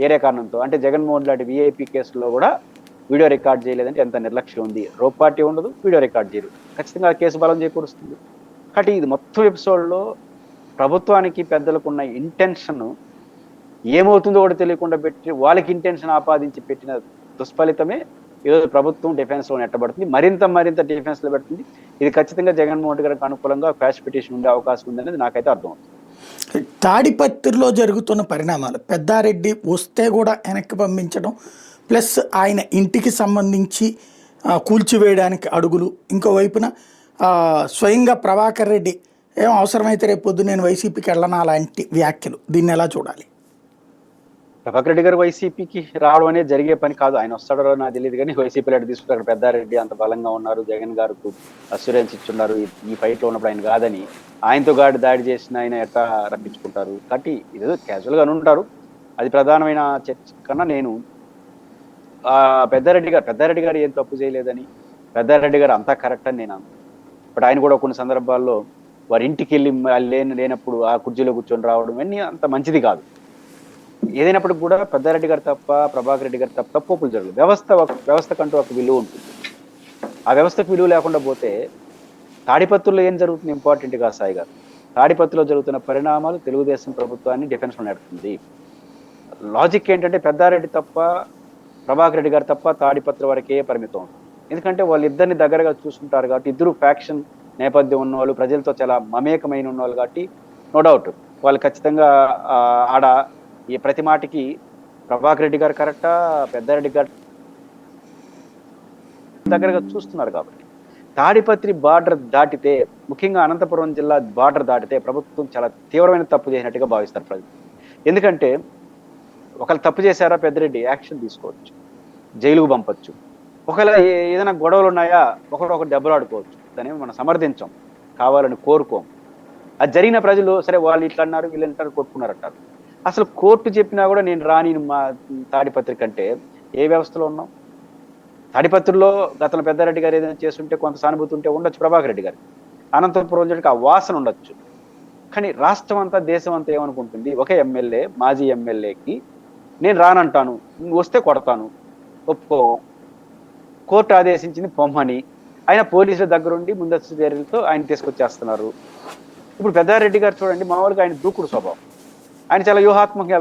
S2: వేరే కారణంతో, అంటే జగన్మోహన్ లాంటి విఐపి కేసులో కూడా వీడియో రికార్డ్ చేయలేదంటే ఎంత నిర్లక్ష్యం ఉంది. రోప్ పార్టీ ఉండదు, వీడియో రికార్డ్ చేయరు, ఖచ్చితంగా ఆ కేసు బలం చేకూరుస్తుంది. కాబట్టి ఇది మొత్తం ఎపిసోడ్లో ప్రభుత్వానికి పెద్దలకు ఉన్న ఇంటెన్షన్ ఏమవుతుందో కూడా తెలియకుండా పెట్టి వాళ్ళకి ఇంటెన్షన్ ఆపాదించి పెట్టిన దుష్ఫలితమే ఈరోజు ప్రభుత్వం డిఫెన్స్ లో నెట్టబడుతుంది, మరింత డిఫెన్స్ లో పెడుతుంది. ఇది ఖచ్చితంగా జగన్మోహన్ రెడ్డి గారికి అనుకూలంగా క్వాష్ పిటిషన్ ఉండే అవకాశం ఉందనేది నాకైతే అర్థమవుతుంది.
S1: తాడిపత్రిలో జరుగుతున్న పరిణామాలు, పెద్దారెడ్డి వస్తే కూడా వెనక్కి పంపించడం, ప్లస్ ఆయన ఇంటికి సంబంధించి కూల్చివేయడానికి అడుగులు, ఇంకోవైపున స్వయంగా ప్రభాకర్ రెడ్డి ఏం అవసరమైతే రేపు పొద్దు నేను వైసీపీకి వెళ్ళనా అలాంటి వ్యాఖ్యలు, దీన్ని ఎలా చూడాలి?
S2: ప్రభాకర్ రెడ్డి గారు వైసీపీకి రావడం అనేది జరిగే పని కాదు. ఆయన వస్తాడో నాకు తెలియదు కానీ వైసీపీలో తీసుకుంటారు. అక్కడ పెద్దారెడ్డి అంత బలంగా ఉన్నారు, జగన్ గారు అస్యూరెన్స్ ఇచ్చున్నారు ఈ ఫైట్ లో ఉన్నప్పుడు ఆయన కాదని. ఆయనతో దాడి చేసిన ఆయన ఎట్లా రప్పించుకుంటారు? కాబట్టి ఇదేదో క్యాజువల్ గా ఉంటారు. అది ప్రధానమైన చర్చ కన్నా నేను పెద్దారెడ్డి గారు ఏం తప్పు చేయలేదని, పెద్దారెడ్డి గారు అంతా కరెక్ట్ అని నేను అన్నాను. బట్ ఆయన కూడా కొన్ని సందర్భాల్లో వారి ఇంటికి వెళ్ళి లేనప్పుడు ఆ కుర్చీలో కూర్చొని రావడం అన్నీ అంత మంచిది కాదు. ఏదైనప్పటికి కూడా పెద్దారెడ్డి గారు తప్ప, ప్రభాకర్ రెడ్డి గారు తప్పులు జరగదు. వ్యవస్థకంటూ ఒక విలువ ఉంటుంది. ఆ వ్యవస్థకు విలువ లేకుండా పోతే తాడిపత్రుల్లో ఏం జరుగుతుంది ఇంపార్టెంట్ కాదు సాయి గారు. తాడిపత్రిలో జరుగుతున్న పరిణామాలు తెలుగుదేశం ప్రభుత్వాన్ని డిఫెన్స్ లో నడుపుతుంది. లాజిక్ ఏంటంటే పెద్దారెడ్డి తప్ప, ప్రభాకర్ రెడ్డి గారు తప్ప తాడిపత్రి వరకే పరిమితం ఉంటుంది. ఎందుకంటే వాళ్ళిద్దరిని దగ్గరగా చూసుకుంటారు కాబట్టి, ఇద్దరు ఫ్యాక్షన్ నేపథ్యం ఉన్న వాళ్ళు, ప్రజలతో చాలా మమేకమైన ఉన్న వాళ్ళు కాబట్టి నో డౌట్ వాళ్ళు ఖచ్చితంగా ఆడ ఈ ప్రతి మాటికి ప్రభాకర్ రెడ్డి గారు కరెక్టా, పెద్దారెడ్డి గారు దగ్గరగా చూస్తున్నారు కాబట్టి. తాడిపత్రి బార్డర్ దాటితే, ముఖ్యంగా అనంతపురం జిల్లా బార్డర్ దాటితే ప్రభుత్వం చాలా తీవ్రమైన తప్పు చేసినట్టుగా భావిస్తారు ప్రజలు. ఎందుకంటే ఒకళ్ళు తప్పు చేశారా పెద్దిరెడ్డి యాక్షన్ తీసుకోవచ్చు, జైలుకు పంపొచ్చు. ఒకవేళ ఏదైనా గొడవలు ఉన్నాయా ఒకరు దెబ్బలాడుకోవచ్చు. దాన్ని మనం సమర్థించాం, కావాలని కోరుకోం. అది జరిగిన ప్రజలు సరే వాళ్ళు ఇట్లా అన్నారు వీళ్ళు అంటారు కొట్టుకున్నారంటారు. అసలు కోర్టు చెప్పినా కూడా నేను రాని మా తాడిపత్రి కంటే ఏ వ్యవస్థలో ఉన్నాం? తాడిపత్రిలో గతంలో పెద్దారెడ్డి గారు ఏదైనా చేస్తుంటే కొంత సానుభూతి ఉంటే ఉండొచ్చు ప్రభాకర్ రెడ్డి గారికి, అనంతపురం జిల్లాకి ఆ వాసన ఉండొచ్చు. కానీ రాష్ట్రం అంతా దేశం అంతా ఏమనుకుంటుంది, ఒక ఎమ్మెల్యే మాజీ ఎమ్మెల్యేకి నేను రానంటాను, వస్తే కొడతాను, ఒప్పుకో, కోర్టు ఆదేశించింది పొమ్మని, ఆయన పోలీసుల దగ్గరుండి ముందస్తు చర్యలతో ఆయన తీసుకొచ్చేస్తున్నారు. ఇప్పుడు పెద్దారెడ్డి గారు చూడండి, మామూలుగా ఆయన దూకుడు స్వభావం, ఆయన చాలా వ్యూహాత్మకంగా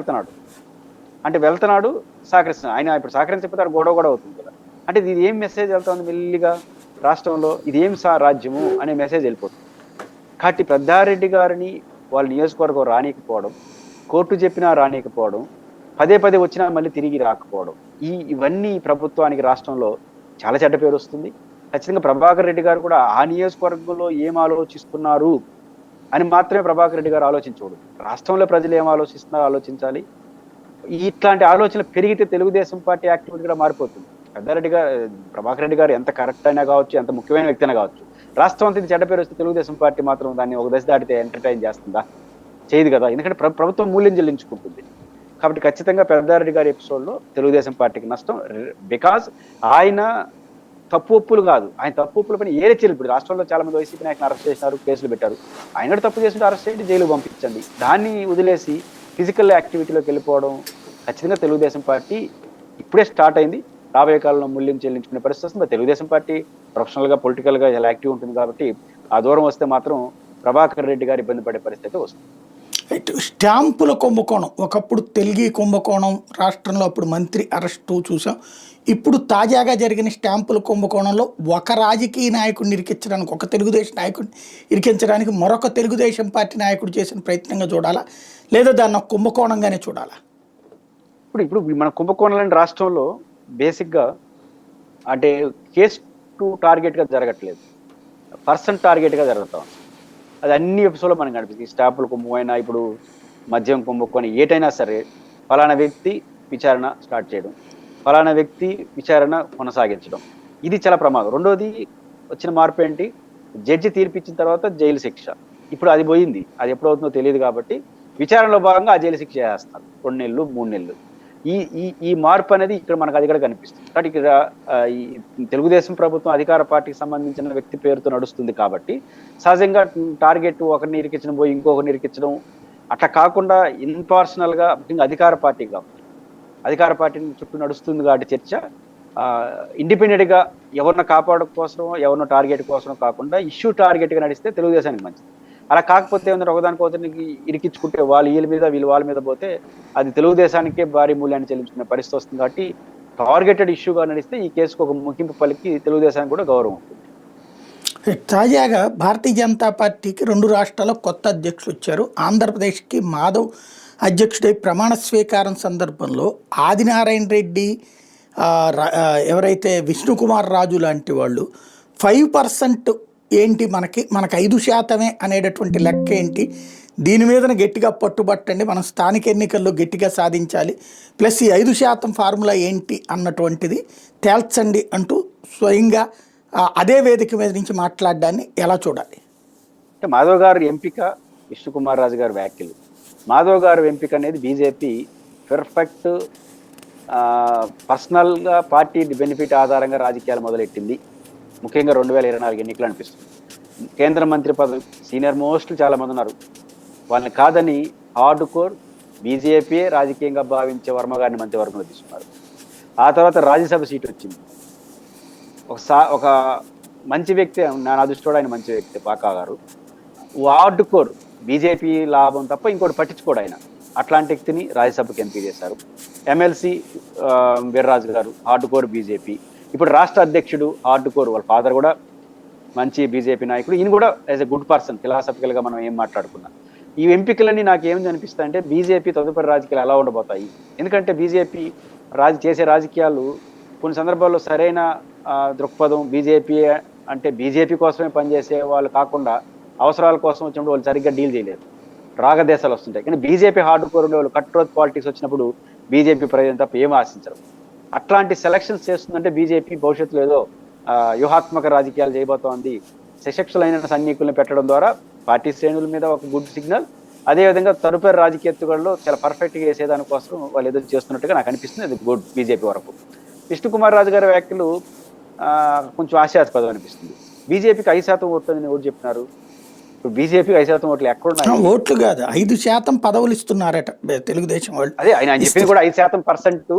S2: వెళ్తున్నాడు సహకరిస్తున్నాడు. ఆయన ఇప్పుడు సహకరించకపోతే గొడవ అవుతుంది కదా. అంటే ఇది ఏం మెసేజ్ వెళ్తుంది మెల్లిగా రాష్ట్రంలో, ఇది ఏం రాజ్యము అనే మెసేజ్ వెళ్ళిపోతుంది. కాబట్టి పెద్దారెడ్డి గారిని వాళ్ళ నియోజకవర్గం రానికపోవడం, కోర్టు చెప్పినా రానికపోవడం, పదే వచ్చినా మళ్ళీ తిరిగి రాకపోవడం, ఇవన్నీ ప్రభుత్వానికి రాష్ట్రంలో చాలా చెడ్డ పేరు వస్తుంది. ఖచ్చితంగా ప్రభాకర్ రెడ్డి గారు కూడా ఆ నియోజకవర్గంలో ఏం ఆలోచిస్తున్నారు అని మాత్రమే ప్రభాకర్ రెడ్డి గారు ఆలోచించకూడదు. రాష్ట్రంలో ప్రజలు ఏం ఆలోచిస్తున్నారో ఆలోచించాలి. ఇట్లాంటి ఆలోచనలు పెరిగితే తెలుగుదేశం పార్టీ యాక్టివిటీ కూడా మారిపోతుంది. ప్రభాకర్ రెడ్డి గారు ఎంత కరెక్ట్ అయినా కావచ్చు, ఎంత ముఖ్యమైన వ్యక్తి అయినా కావచ్చు, రాష్ట్రం అంతా చెడ్డ పేరు వస్తే తెలుగుదేశం పార్టీ మాత్రం దాన్ని ఒక దశ దాటితే ఎంటర్టైన్ చేస్తుందా? చేయదు కదా. ఎందుకంటే ప్రభుత్వం మూల్యం చెల్లించుకుంటుంది. కాబట్టి ఖచ్చితంగా పెద్దారెడ్డి గారి ఎపిసోడ్లో తెలుగుదేశం పార్టీకి నష్టం. బికాజ్ ఆయన తప్పు ఒప్పులు కాదు, ఆయన తప్పు ఒప్పుల పైన ఏరే చర్యలు. ఇప్పుడు రాష్ట్రంలో చాలా మంది వైసీపీ నాయకులు అరెస్ట్ చేసినారు, కేసులు పెట్టారు. ఆయన తప్పు చేస్తుంటే అరెస్ట్ చేయండి, జైలు పంపించండి. దాన్ని వదిలేసి ఫిజికల్ యాక్టివిటీలోకి వెళ్ళిపోవడం ఖచ్చితంగా తెలుగుదేశం పార్టీ ఇప్పుడే స్టార్ట్ అయింది. రాబోయే కాలంలో మూల్యం చెల్లించుకునే పరిస్థితి వస్తుంది. తెలుగుదేశం పార్టీ ప్రొఫెషనల్గా పొలిటికల్గా చాలా యాక్టివ్ ఉంటుంది కాబట్టి ఆ దూరం వస్తే మాత్రం ప్రభాకర్ రెడ్డి గారు ఇబ్బంది పడే పరిస్థితి వస్తుంది.
S1: ఇటు స్టాంపుల కుంభకోణం, ఒకప్పుడు తెలుగు కుంభకోణం రాష్ట్రంలో అప్పుడు మంత్రి అరెస్టు చూసాం. ఇప్పుడు తాజాగా జరిగిన స్టాంపుల కుంభకోణంలో ఒక రాజకీయ నాయకుడిని ఇరికించడానికి, ఒక తెలుగుదేశం నాయకుడిని ఇరికించడానికి మరొక తెలుగుదేశం పార్టీ నాయకుడు చేసిన ప్రయత్నంగా చూడాలా, లేదా దాన్ని ఒక కుంభకోణంగానే చూడాలా?
S2: ఇప్పుడు ఇప్పుడు మన కుంభకోణాలని రాష్ట్రంలో బేసిక్గా అంటే కేసు టార్గెట్ గా జరగట్లేదు, పర్సన్ టార్గెట్ గా జరుగుతాం. అది అన్ని ఎపిసోడ్లో మనకు కనిపిస్తుంది. స్టాంపుల కుంభమైనా, ఇప్పుడు మద్యం కుంభకోణం, ఏటైనా సరే ఫలానా వ్యక్తి విచారణ స్టార్ట్ చేయడం, ఫలానా వ్యక్తి విచారణ కొనసాగించడం, ఇది చాలా ప్రమాదం. రెండోది వచ్చిన మార్పు ఏంటి, జడ్జి తీర్పిచ్చిన తర్వాత జైలు శిక్ష. ఇప్పుడు అది పోయింది, అది ఎప్పుడవుతుందో తెలియదు. కాబట్టి విచారణలో భాగంగా ఆ జైలు శిక్ష చేస్తారు 2 నెలలు 3 నెలలు. ఈ ఈ ఈ మార్పు అనేది ఇక్కడ మనకు అది కూడా కనిపిస్తుంది. కాబట్టి ఇక్కడ ఈ తెలుగుదేశం ప్రభుత్వం అధికార పార్టీకి సంబంధించిన వ్యక్తి పేరుతో నడుస్తుంది. కాబట్టి సహజంగా టార్గెట్ ఒకరిని ఇరికించడం పోయి ఇంకొకరిని ఇరికించడం అట్లా కాకుండా ఇంపార్షనల్ గా, ముఖ్యంగా అధికార పార్టీని చుట్టూ నడుస్తుంది. కాబట్టి చర్చ ఇండిపెండెంట్ గా ఎవరిని కాపాడడం కోసం, ఎవరినో టార్గెట్ కోసం కాకుండా ఇష్యూ టార్గెట్ గా నడిస్తే తెలుగుదేశానికి మంచిది. అలా కాకపోతే ఏంటంటే ఒకదానికి ఇరికించుకుంటే వాళ్ళు వీళ్ళ మీద, వీళ్ళు వాళ్ళ మీద పోతే అది తెలుగుదేశానికే భారీ మూల్యాన్ని చెల్లించుకునే పరిస్థితి వస్తుంది. కాబట్టి టార్గెటెడ్ ఇష్యూగా నడిస్తే ఈ కేసుకు ఒక ముగింపు పలికి తెలుగుదేశానికి కూడా గౌరవం ఉంటుంది.
S1: తాజాగా భారతీయ జనతా పార్టీకి 2 రాష్ట్రాల్లో కొత్త అధ్యక్షులు వచ్చారు. ఆంధ్రప్రదేశ్కి మాధవ్ అధ్యక్షుడై ప్రమాణ స్వీకారం సందర్భంలో ఆదినారాయణ రెడ్డి, ఎవరైతే విష్ణుకుమార్ రాజు లాంటి వాళ్ళు 5% ఏంటి, మనకి 5% అనేటటువంటి లెక్క ఏంటి, దీని మీద గట్టిగా పట్టుబట్టండి, మనం స్థానిక ఎన్నికల్లో గట్టిగా సాధించాలి, ప్లస్ ఈ 5% ఫార్ములా ఏంటి అన్నటువంటిది తేల్చండి అంటూ స్వయంగా అదే వేదిక మీద నుంచి మాట్లాడడాన్ని ఎలా చూడాలి?
S2: అంటే మాధవ్ గారు ఎంపిక, విష్ణుకుమార్ రాజు గారు వ్యాఖ్యలు. మాధవ్ గారు ఎంపిక అనేది బీజేపీ పర్ఫెక్ట్ పర్సనల్గా పార్టీ బెనిఫిట్ ఆధారంగా రాజకీయాలు మొదలెట్టింది. ముఖ్యంగా 2024 ఎన్నికలు అనిపిస్తుంది. కేంద్ర మంత్రి పదవి సీనియర్ మోస్ట్లు చాలా మంది ఉన్నారు, వాళ్ళని కాదని హార్డ్ కోర్ బీజేపీ రాజకీయంగా భావించే వర్మ గారిని మంత్రివర్గంలో తీసుకున్నారు. ఆ తర్వాత రాజ్యసభ సీట్ వచ్చింది. ఒక మంచి వ్యక్తి, నా దృష్టిలో ఆయన మంచి వ్యక్తి పాకా గారు. హార్డ్ కోర్ బీజేపీ లాభం తప్ప ఇంకోటి పట్టించుకోడు ఆయన. అట్లాంటి వ్యక్తిని రాజ్యసభకి ఎంపీ చేశారు. ఎమ్మెల్సీ వీర్రాజు గారు హార్డ్ కోర్ బీజేపీ. ఇప్పుడు రాష్ట్ర అధ్యక్షుడు హార్డ్ కోర్, వాళ్ళ ఫాదర్ కూడా మంచి బీజేపీ నాయకుడు. ఈయన కూడా యాజ్ ఎ గుడ్ పర్సన్, ఫిలాసఫికల్గా మనం ఏం మాట్లాడుకున్నాం. ఈ ఎంపికలన్నీ నాకు ఏమి అనిపిస్తాయి అంటే బీజేపీ తదుపరి రాజకీయాలు ఎలా ఉండబోతాయి. ఎందుకంటే బీజేపీ చేసే రాజకీయాలు కొన్ని సందర్భాల్లో సరైన దృక్పథం, బీజేపీ అంటే బీజేపీ కోసమే పనిచేసే వాళ్ళు కాకుండా అవసరాల కోసం వచ్చినప్పుడు వాళ్ళు సరిగ్గా డీల్ చేయలేరు, రాగదేశాలు వస్తుంటాయి. కానీ బీజేపీ హార్డ్ కోర్ ఉండే వాళ్ళు కట్ రోత్ పాలిటిక్స్ వచ్చినప్పుడు బీజేపీ ప్రయోజనం తప్ప ఏం ఆశించరు. అట్లాంటి సెలక్షన్స్ చేస్తుందంటే బీజేపీ భవిష్యత్తులో ఏదో వ్యూహాత్మక రాజకీయాలు చేయబోతోంది. సశక్తులైన సైనికులను పెట్టడం ద్వారా పార్టీ శ్రేణుల మీద ఒక గుడ్ సిగ్నల్, అదేవిధంగా తదుపరి రాజకీయ ఎత్తుగడలో చాలా పర్ఫెక్ట్గా వేసేదానికోసం వాళ్ళు ఎదురు చేస్తున్నట్టుగా నాకు అనిపిస్తుంది. అది గుడ్ బీజేపీ వరకు. విష్ణుకుమార్ రాజు గారి వ్యాఖ్యలు కొంచెం ఆశాస్పదం అనిపిస్తుంది. బీజేపీకి 5% ఓట్లు అని ఎవరు చెప్పినారు? ఇప్పుడు బీజేపీకి 5% ఓట్లు ఎక్కడున్నాయి?
S1: ఓట్లు కాదు, 5% పదవులు ఇస్తున్నారట తెలుగుదేశం వాళ్ళు.
S2: అదే ఆయన చెప్పింది కూడా 5%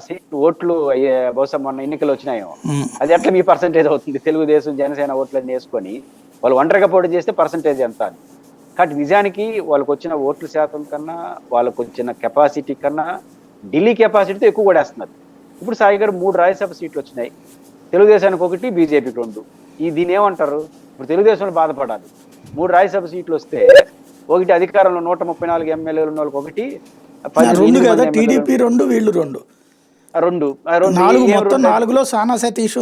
S2: సీట్ ఓట్లు బహుశా మొన్న ఎన్నికలు వచ్చినాయేమో. అది ఎట్లా మీ పర్సంటేజ్ అవుతుంది? తెలుగుదేశం జనసేన ఓట్లన్నీ వేసుకొని వాళ్ళు ఒంటరిగా పోటీ చేస్తే పర్సంటేజ్ ఎంత అని. కాబట్టి నిజానికి వాళ్ళకు వచ్చిన ఓట్ల శాతం కన్నా, వాళ్ళకు వచ్చిన కెపాసిటీ కన్నా ఢిల్లీ కెపాసిటీతో ఎక్కువ కూడా వేస్తున్నారు. ఇప్పుడు సాయి గారు 3 రాజ్యసభ సీట్లు వచ్చినాయి, తెలుగుదేశానికి 1, బీజేపీకి 2. దీని ఏమంటారు? ఇప్పుడు తెలుగుదేశంలో బాధపడాలి. 3 రాజ్యసభ సీట్లు వస్తే ఒకటి అధికారంలో 134 ఎమ్మెల్యేలు ఉన్న వాళ్ళకి 1,
S1: 2 కదా, టీడీపీ 2, వీళ్ళు 2, 4 మొత్తం 4లో సానా సతీష్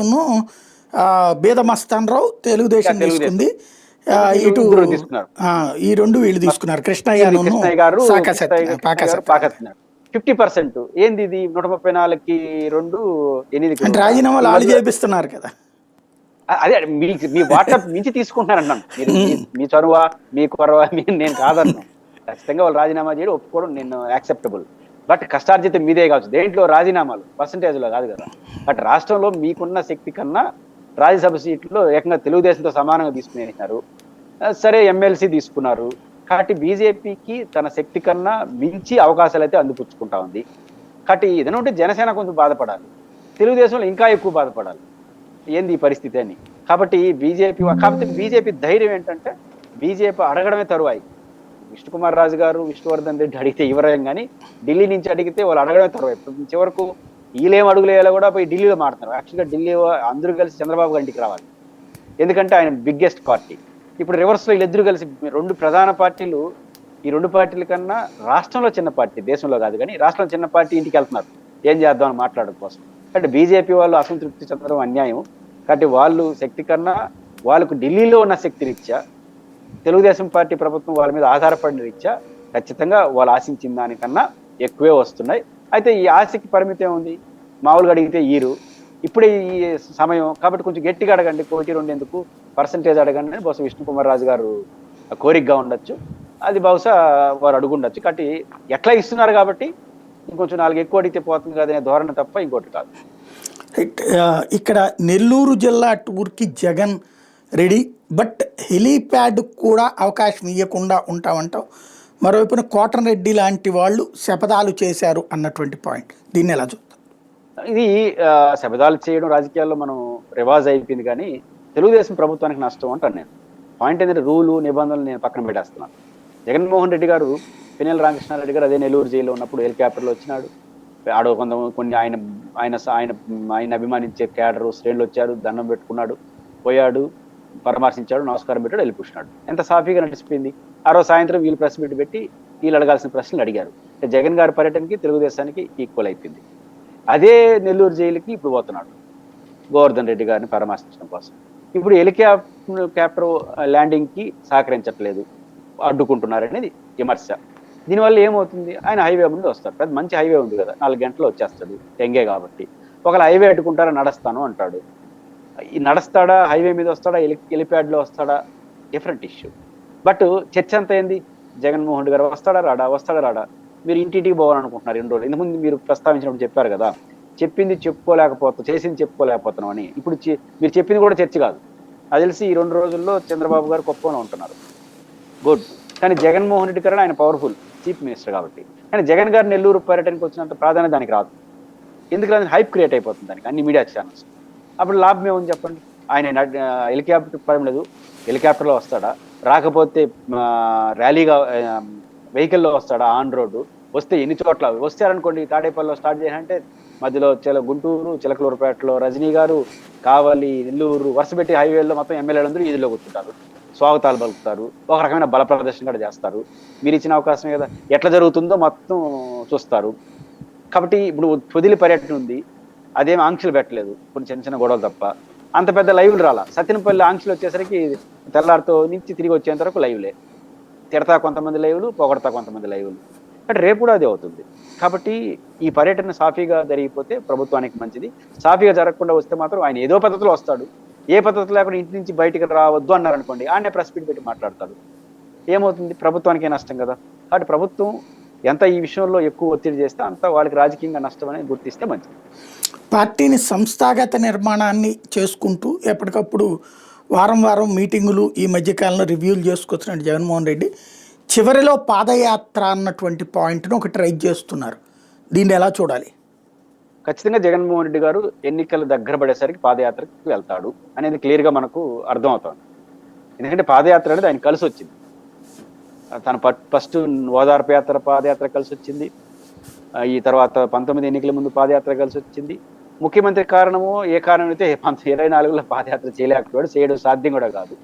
S1: బీద మస్తాన్ రావు తెలుగుదేశం తీసుకుంది. ఇటు ఈ 2 వీళ్ళు తీసుకున్నారు, కృష్ణయ్య గారు
S2: 50%. ఏంది ఇది? 134కి 2 8
S1: అంటే రాజీనామాలు ఆళ్ళు చేపిస్తున్నారు కదా.
S2: అదే మీ వాట్సాప్ మించి తీసుకుంటున్నారన్నాను. మీ చొరవ, మీ కొరవ నేను కాదన్నాను. ఖచ్చితంగా వాళ్ళు రాజీనామా చేయడం ఒప్పుకోవడం నేను యాక్సెప్టబుల్. బట్ కష్టార్జితం మీదే కావచ్చు, దేంట్లో రాజీనామాలు పర్సంటేజ్లో కాదు కదా. బట్ రాష్ట్రంలో మీకున్న శక్తి కన్నా రాజ్యసభ సీట్లు ఏకంగా తెలుగుదేశంతో సమానంగా తీసుకునేసినారు. సరే, ఎమ్మెల్సీ తీసుకున్నారు. కాబట్టి బీజేపీకి తన శక్తి కన్నా మించి అవకాశాలు అయితే అందిపుచ్చుకుంటా ఉంది. కాబట్టి ఏదైనా ఉంటే జనసేన కొంచెం బాధపడాలి, తెలుగుదేశంలో ఇంకా ఎక్కువ బాధపడాలి. ఏంది ఈ పరిస్థితి అని. కాబట్టి బీజేపీ ధైర్యం ఏంటంటే బీజేపీ అడగడమే తరువాయి. విష్ణుకుమార్ రాజు గారు, విష్ణువర్ధన్ రెడ్డి అడిగితే ఇవ్వరేం కానీ ఢిల్లీ నుంచి అడిగితే వాళ్ళు అడగడమే తర్వాత చివరకు వీళ్ళేం అడుగులేయాలో కూడా పోయి ఢిల్లీలో మాట్లాడుతున్నారు. యాక్చువల్గా ఢిల్లీ అందరూ కలిసి చంద్రబాబు గారికి రావాలి, ఎందుకంటే ఆయన బిగ్గెస్ట్ పార్టీ. ఇప్పుడు రివర్స్లో వీళ్ళిద్దరూ కలిసి రెండు ప్రధాన పార్టీలు, ఈ రెండు పార్టీల కన్నా రాష్ట్రంలో చిన్న పార్టీ, దేశంలో కాదు కానీ రాష్ట్రంలో చిన్న పార్టీ ఇంటికి వెళ్తున్నారు ఏం చేద్దాం అని మాట్లాడడం కోసం. అంటే బీజేపీ వాళ్ళు అసంతృప్తి చెందడం అన్యాయం. కాబట్టి వాళ్ళు శక్తి కన్నా వాళ్ళకు ఢిల్లీలో ఉన్న శక్తి రీత్యా తెలుగుదేశం పార్టీ ప్రభుత్వం వాళ్ళ మీద ఆధారపడిన రీత్యా ఖచ్చితంగా వాళ్ళు ఆశించిన దానికన్నా ఎక్కువే వస్తున్నాయి. అయితే ఈ ఆశకి పరిమితం ఉంది, మామూలుగా అడిగితే ఈరు ఇప్పుడే ఈ సమయం కాబట్టి కొంచెం గట్టిగా అడగండి, 1-2 ఎందుకు పర్సంటేజ్ అడగండి అని బహుశా విష్ణుకుమార్ రాజు గారు కోరికగా ఉండొచ్చు, అది బహుశా వారు అడుగుండొచ్చు. కాబట్టి ఎట్లా ఇస్తున్నారు కాబట్టి ఇంకొంచెం 4 ఎక్కువ అడిగితే పోతుంది కదనే ధోరణి తప్ప ఇంకోటి కాదు.
S1: ఇక్కడ నెల్లూరు జిల్లా టూర్కి జగన్ రెడీ, బట్ హెలీప్యాడ్ కూడా అవకాశం ఇవ్వకుండా ఉంటామంటాం. మరోవైపున కోటరెడ్డి లాంటి వాళ్ళు శపథాలు చేశారు అన్నటువంటి పాయింట్, దీన్ని ఎలా చూస్తాం?
S2: ఇది శబదాలు చేయడం రాజకీయాల్లో మనం రివాజ్ అయిపోయింది, కానీ తెలుగుదేశం ప్రభుత్వానికి నష్టం అంటాను నేను. పాయింట్ ఏంటంటే రూలు నిబంధనలు నేను పక్కన పెట్టేస్తున్నాను. జగన్మోహన్ రెడ్డి గారు, పిన్నెల రామకృష్ణారెడ్డి గారు అదే నెల్లూరు జైల్లో ఉన్నప్పుడు హెలికాప్టర్లో వచ్చినాడు. ఆడ కొన్ని ఆయన ఆయన ఆయన ఆయన అభిమానించే క్యాడరు శ్రేణులు వచ్చారు, దండం పెట్టుకున్నాడు, పోయాడు, పరామర్శించాడు, నమస్కారం పెట్టాడు, వెళ్ళిపోతున్నాడు. ఎంత సాఫీగా నడిచిపోయింది. ఆ రోజు సాయంత్రం వీళ్ళు ప్రెస్ మీట్ పెట్టి వీళ్ళు అడగాల్సిన ప్రశ్నలు అడిగారు. జగన్ గారి పర్యటనకి తెలుగుదేశానికి ఈక్వల్ అయిపోయింది. అదే నెల్లూరు జైలుకి ఇప్పుడు పోతున్నాడు గోవర్ధన్ రెడ్డి గారిని పరామర్శించడం కోసం. ఇప్పుడు హెలికాప్టర్ ల్యాండింగ్కి సహకరించట్లేదు, అడ్డుకుంటున్నారనేది విమర్శ. దీనివల్ల ఏమవుతుంది, ఆయన హైవే ముందు వస్తాడు, పెద్ద మంచి హైవే ఉంది కదా, 4 గంటలు వచ్చేస్తాడు ఎంగే కాబట్టి. ఒకవేళ హైవే అడ్డుకుంటారా నడుస్తాను అంటాడు. ఈ నడుస్తాడా, హైవే మీద వస్తాడా, హెలిప్యాడ్లో వస్తాడా, డిఫరెంట్ ఇష్యూ. బట్ చర్చ అంతా ఏంది, జగన్మోహన్ రెడ్డి గారు వస్తాడా రాడా. మీరు ఇంటింటికి పోవాలనుకుంటున్నారు 2 రోజులు. ఇంతకుముందు మీరు ప్రస్తావించినప్పుడు చెప్పారు కదా, చెప్పింది చెప్పుకోలేకపోతాం, చేసింది చెప్పుకోలేకపోతున్నాం అని. ఇప్పుడు మీరు చెప్పింది కూడా చర్చ కాదు, అది తెలిసి ఈ 2 రోజుల్లో చంద్రబాబు గారు కుప్పంలో ఉంటున్నారు, గుడ్. కానీ జగన్మోహన్ రెడ్డి గారు ఆయన పవర్ఫుల్ చీఫ్ మినిస్టర్ కాబట్టి, కానీ జగన్ గారు నెల్లూరు పర్యటనకు వచ్చినంత ప్రాధాన్యత దానికి రాదు. ఎందుకంటే హైప్ క్రియేట్ అయిపోతుంది దానికి అన్ని మీడియా ఛానల్స్. అప్పుడు లాభం ఏమని చెప్పండి. ఆయన హెలికాప్టర్ పరం లేదు, హెలికాప్టర్లో వస్తాడా, రాకపోతే ర్యాలీగా వెహికల్లో వస్తాడా, ఆన్ రోడ్డు వస్తే ఎన్ని చోట్ల వస్తారనుకోండి. తాడేపల్లిలో స్టార్ట్ చేయాలంటే మధ్యలో గుంటూరు, చిలకలూరుపేటలో రజనీ గారు, కావలి, నెల్లూరు వరుస పెట్టి హైవేల్లో మొత్తం ఎమ్మెల్యేలందరూ ఈదిలో కూర్చుంటారు, స్వాగతాలు పలుకుతారు, ఒక రకమైన బల ప్రదర్శన కూడా చేస్తారు. మీరు ఇచ్చిన అవకాశమే కదా, ఎట్లా జరుగుతుందో మొత్తం చూస్తారు. కాబట్టి ఇప్పుడు పొదిలి పర్యటన ఉంది, అదేం ఆంక్షలు పెట్టలేదు, కొన్ని చిన్న గొడవలు తప్ప. అంత పెద్ద లైవ్లు రాలా. సత్యనపల్లి ఆంక్షలు వచ్చేసరికి తెల్లారితో నుంచి తిరిగి వచ్చేంత వరకు లైవ్లే, తిడతా కొంతమంది లైవ్లు, పొగడతా కొంతమంది లైవ్లు. అంటే రేపు కూడా అదే అవుతుంది. కాబట్టి ఈ పర్యటన సాఫీగా జరిగిపోతే ప్రభుత్వానికి మంచిది. సాఫీగా జరగకుండా వస్తే మాత్రం ఆయన ఏదో పద్ధతిలో వస్తాడు, ఏ పద్ధతి లేకుండా ఇంటి నుంచి బయటికి రావద్దు అన్నారనుకోండి, ఆయనే ప్రెస్ మీట్ పెట్టి మాట్లాడతాడు. ఏమవుతుంది, ప్రభుత్వానికే నష్టం కదా. కాబట్టి ప్రభుత్వం ఎంత ఈ విషయంలో ఎక్కువ ఒత్తిడి చేస్తే అంత వాళ్ళకి రాజకీయంగా నష్టం అనేది గుర్తిస్తే మంచిది.
S1: పార్టీని సంస్థాగత నిర్మాణాన్ని చేసుకుంటూ ఎప్పటికప్పుడు వారం మీటింగులు, ఈ మధ్యకాలంలో రివ్యూలు చేసుకొచ్చినట్టు జగన్మోహన్ రెడ్డి చివరిలో పాదయాత్ర అన్నటువంటి పాయింట్ను ఒకటి రైజ్ చేస్తున్నారు. దీన్ని ఎలా చూడాలి?
S2: ఖచ్చితంగా జగన్మోహన్ రెడ్డి గారు ఎన్నికలు దగ్గర పడేసరికి పాదయాత్రకు వెళ్తాడు అనేది క్లియర్గా మనకు అర్థమవుతుంది. ఎందుకంటే పాదయాత్ర అనేది ఆయన కలిసి వచ్చింది. తన ఫస్ట్ ఓదార్పు యాత్ర పాదయాత్ర కలిసి వచ్చింది, ఈ తర్వాత 19 ఎన్నికల ముందు పాదయాత్ర కలిసి వచ్చింది. ముఖ్యమంత్రి కారణము ఏ కారణం అయితే 24లో పాదయాత్ర చేయలేకపోయాడు, చేయడం సాధ్యం కూడా కాదు.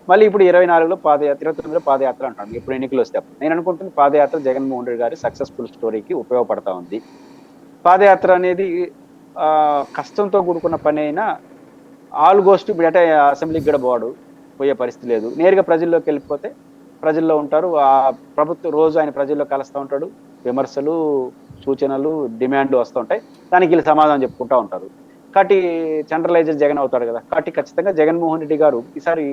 S2: మళ్ళీ ఇప్పుడు 24లో పాదయాత్ర, 29లో పాదయాత్ర అంటాను. ఎప్పుడు ఎన్నికలు వస్తే నేను అనుకుంటుంది పాదయాత్ర జగన్మోహన్ రెడ్డి గారి సక్సెస్ఫుల్ స్టోరీకి ఉపయోగపడతా ఉంది. పాదయాత్ర అనేది కష్టంతో కూడుకున్న పని అయినా ఆల్మోస్ట్ ఇప్పుడు అంటే అసెంబ్లీకి కూడా పోయే పరిస్థితి లేదు. నేరుగా ప్రజల్లోకి వెళ్ళిపోతే ప్రజల్లో ఉంటారు. ఆ ప్రభుత్వం రోజు ఆయన ప్రజల్లో కలుస్తూ ఉంటాడు, విమర్శలు, సూచనలు, డిమాండ్లు వస్తూ ఉంటాయి, దానికి వీళ్ళు సమాధానం చెప్పుకుంటూ ఉంటారు. కాబట్టి సెంట్రలైజర్ జగన్ అవుతాడు కదా. కాబట్టి ఖచ్చితంగా జగన్మోహన్ రెడ్డి గారు ఈసారి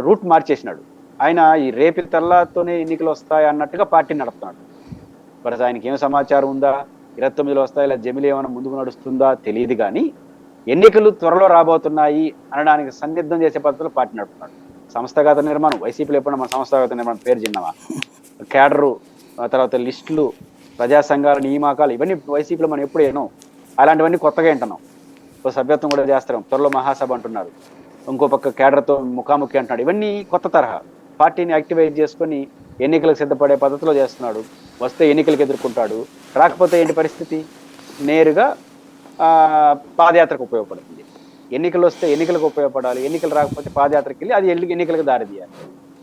S2: రూట్ మార్చేసినాడు. ఆయన ఈ రేపు తెల్లాతోనే ఎన్నికలు వస్తాయి అన్నట్టుగా పార్టీని నడుపుతున్నాడు. మరి ఆయనకి ఏం సమాచారం ఉందా, 29లో వస్తాయి, ఇలా జమిలి ఏమైనా ముందుకు నడుస్తుందా తెలియదు, కానీ ఎన్నికలు త్వరలో రాబోతున్నాయి అనడానికి సన్నిద్ధం చేసే పద్ధతిలో పార్టీ నడుపుతున్నాడు. సంస్థాగత నిర్మాణం, వైసీపీలో ఎప్పుడైనా మన సంస్థాగత నిర్మాణం పేరు చిన్నవా? క్యాడరు, తర్వాత లిస్టులు, ప్రజా సంఘాల నియామకాలు, ఇవన్నీ వైసీపీలో మనం ఎప్పుడు ఏనో, అలాంటివన్నీ కొత్తగా వింటున్నాం. సభ్యత్వం కూడా చేస్తారు, త్వరలో మహాసభ అంటున్నారు, ఇంకో పక్క క్యాడర్తో ముఖాముఖి అంటున్నాడు. ఇవన్నీ కొత్త తరహా. పార్టీని యాక్టివేట్ చేసుకొని ఎన్నికలకు సిద్ధపడే పద్ధతిలో చేస్తున్నాడు. వస్తే ఎన్నికలకు ఎదుర్కొంటాడు, రాకపోతే ఏంటి పరిస్థితి? నేరుగా పాదయాత్రకు ఉపయోగపడుతుంది. ఎన్నికలు వస్తే ఎన్నికలకు ఉపయోగపడాలి, ఎన్నికలు రాకపోతే పాదయాత్రకి వెళ్ళి అది ఎన్నికలకు దారి తీయాలి.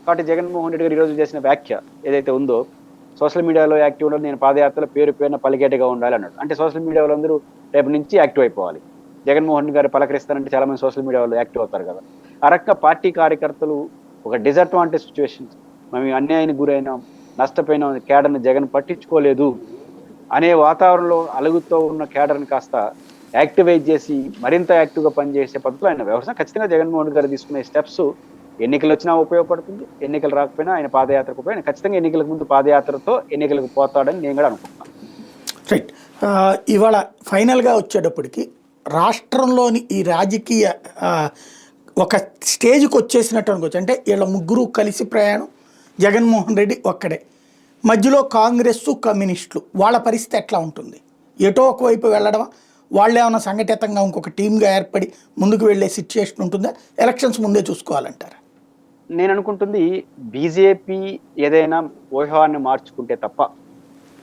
S2: కాబట్టి జగన్మోహన్ రెడ్డి గారు ఈరోజు చేసిన వ్యాఖ్య ఏదైతే ఉందో, సోషల్ మీడియాలో యాక్టివ్ ఉండదు, నేను పాదయాత్రలో పేరున పలికేటగా ఉండాలి అన్నాడు. అంటే సోషల్ మీడియా వాళ్ళందరూ రేపు నుంచి యాక్టివ్ అయిపోవాలి. జగన్మోహన్ రెడ్డి గారు పలకరిస్తారంటే చాలా మంది సోషల్ మీడియా వాళ్ళు యాక్టివ్ అవుతారు కదా. ఆ రకంగా పార్టీ కార్యకర్తలు ఒక డిసడ్వాంటేజ్ సిచ్యువేషన్స్, మేము అన్యాయానికి గురైనాం, నష్టపోయినాం, కేడర్ని జగన్ పట్టించుకోలేదు అనే వాతావరణంలో అలుగుతూ ఉన్న కేడర్ని కాస్త యాక్టివేట్ చేసి మరింత యాక్టివ్గా పనిచేసే పద్ధతిలో ఆయన వ్యవసాయం ఖచ్చితంగా జగన్మోహన్ రెడ్డి గారు తీసుకునే స్టెప్స్ ఎన్నికలు వచ్చినా ఉపయోగపడుతుంది, ఎన్నికలు రాకపోయినా ఆయన పాదయాత్రకు పోయి ఆయన ఖచ్చితంగా ఎన్నికలకు ముందు పాదయాత్రతో ఎన్నికలకు పోతాడని నేను కూడా అనుకుంటున్నాను.
S1: రైట్. ఇవాళ ఫైనల్గా వచ్చేటప్పటికి రాష్ట్రంలోని ఈ రాజకీయ ఒక స్టేజ్కి వచ్చేసినట్టు అనుకోవచ్చు. అంటే వీళ్ళ ముగ్గురు కలిసి ప్రయాణం, జగన్మోహన్ రెడ్డి ఒక్కడే, మధ్యలో కాంగ్రెస్ కమ్యూనిస్టులు, వాళ్ళ పరిస్థితి ఎట్లా ఉంటుంది? ఎటో ఒకవైపు వెళ్ళడం, వాళ్ళు ఏమైనా సంఘటితంగా ఇంకొక టీమ్గా ఏర్పడి ముందుకు వెళ్ళే సిచ్యుయేషన్ ఉంటుందా? ఎలక్షన్స్ ముందే చూసుకోవాలంటారా?
S2: నేను అనుకుంటుంది బీజేపీ ఏదైనా వ్యూహాన్ని మార్చుకుంటే తప్ప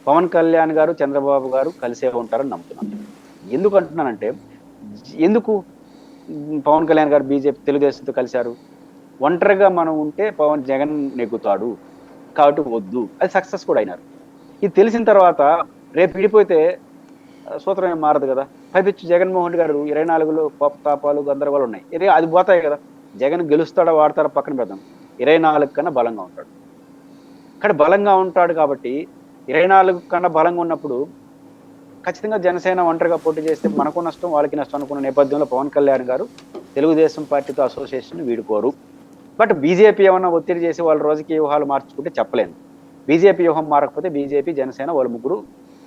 S2: పవన్ కళ్యాణ్ గారు చంద్రబాబు గారు కలిసే ఉంటారని నమ్ముతున్నాను. ఎందుకు అంటున్నానంటే, ఎందుకు పవన్ కళ్యాణ్ గారు బీజేపీ తెలుగుదేశంతో కలిశారు? ఒంటరిగా మనం ఉంటే జగన్ నెగ్గుతాడు కాబట్టి వద్దు, అది సక్సెస్ కూడా అయినారు. ఇది తెలిసిన తర్వాత రేపు విడిపోతే సూత్రం ఏం మారదు కదా. పైపించి జగన్మోహన్ రెడ్డి గారు 24లో తాపాలు గందరగోళాలు ఉన్నాయి, అది పోతాయి కదా. జగన్ గెలుస్తాడా వాడతాడా పక్కన పెడదాం, 24 కన్నా బలంగా ఉంటాడు. ఇక్కడ బలంగా ఉంటాడు కాబట్టి 24 కన్నా బలంగా ఉన్నప్పుడు ఖచ్చితంగా జనసేన ఒంటరిగా పోటీ చేస్తే మనకు నష్టం, వాళ్ళకి నష్టం అనుకున్న నేపథ్యంలో పవన్ కళ్యాణ్ గారు తెలుగుదేశం పార్టీతో అసోసియేషన్ వీడుకోరు. బట్ బీజేపీ ఏమన్నా ఒత్తిడి చేసి వాళ్ళ రోజుకి వ్యూహాలు మార్చుకుంటే చెప్పలేను. బీజేపీ వ్యూహం మారకపోతే బీజేపీ జనసేన వాళ్ళు ముగ్గురు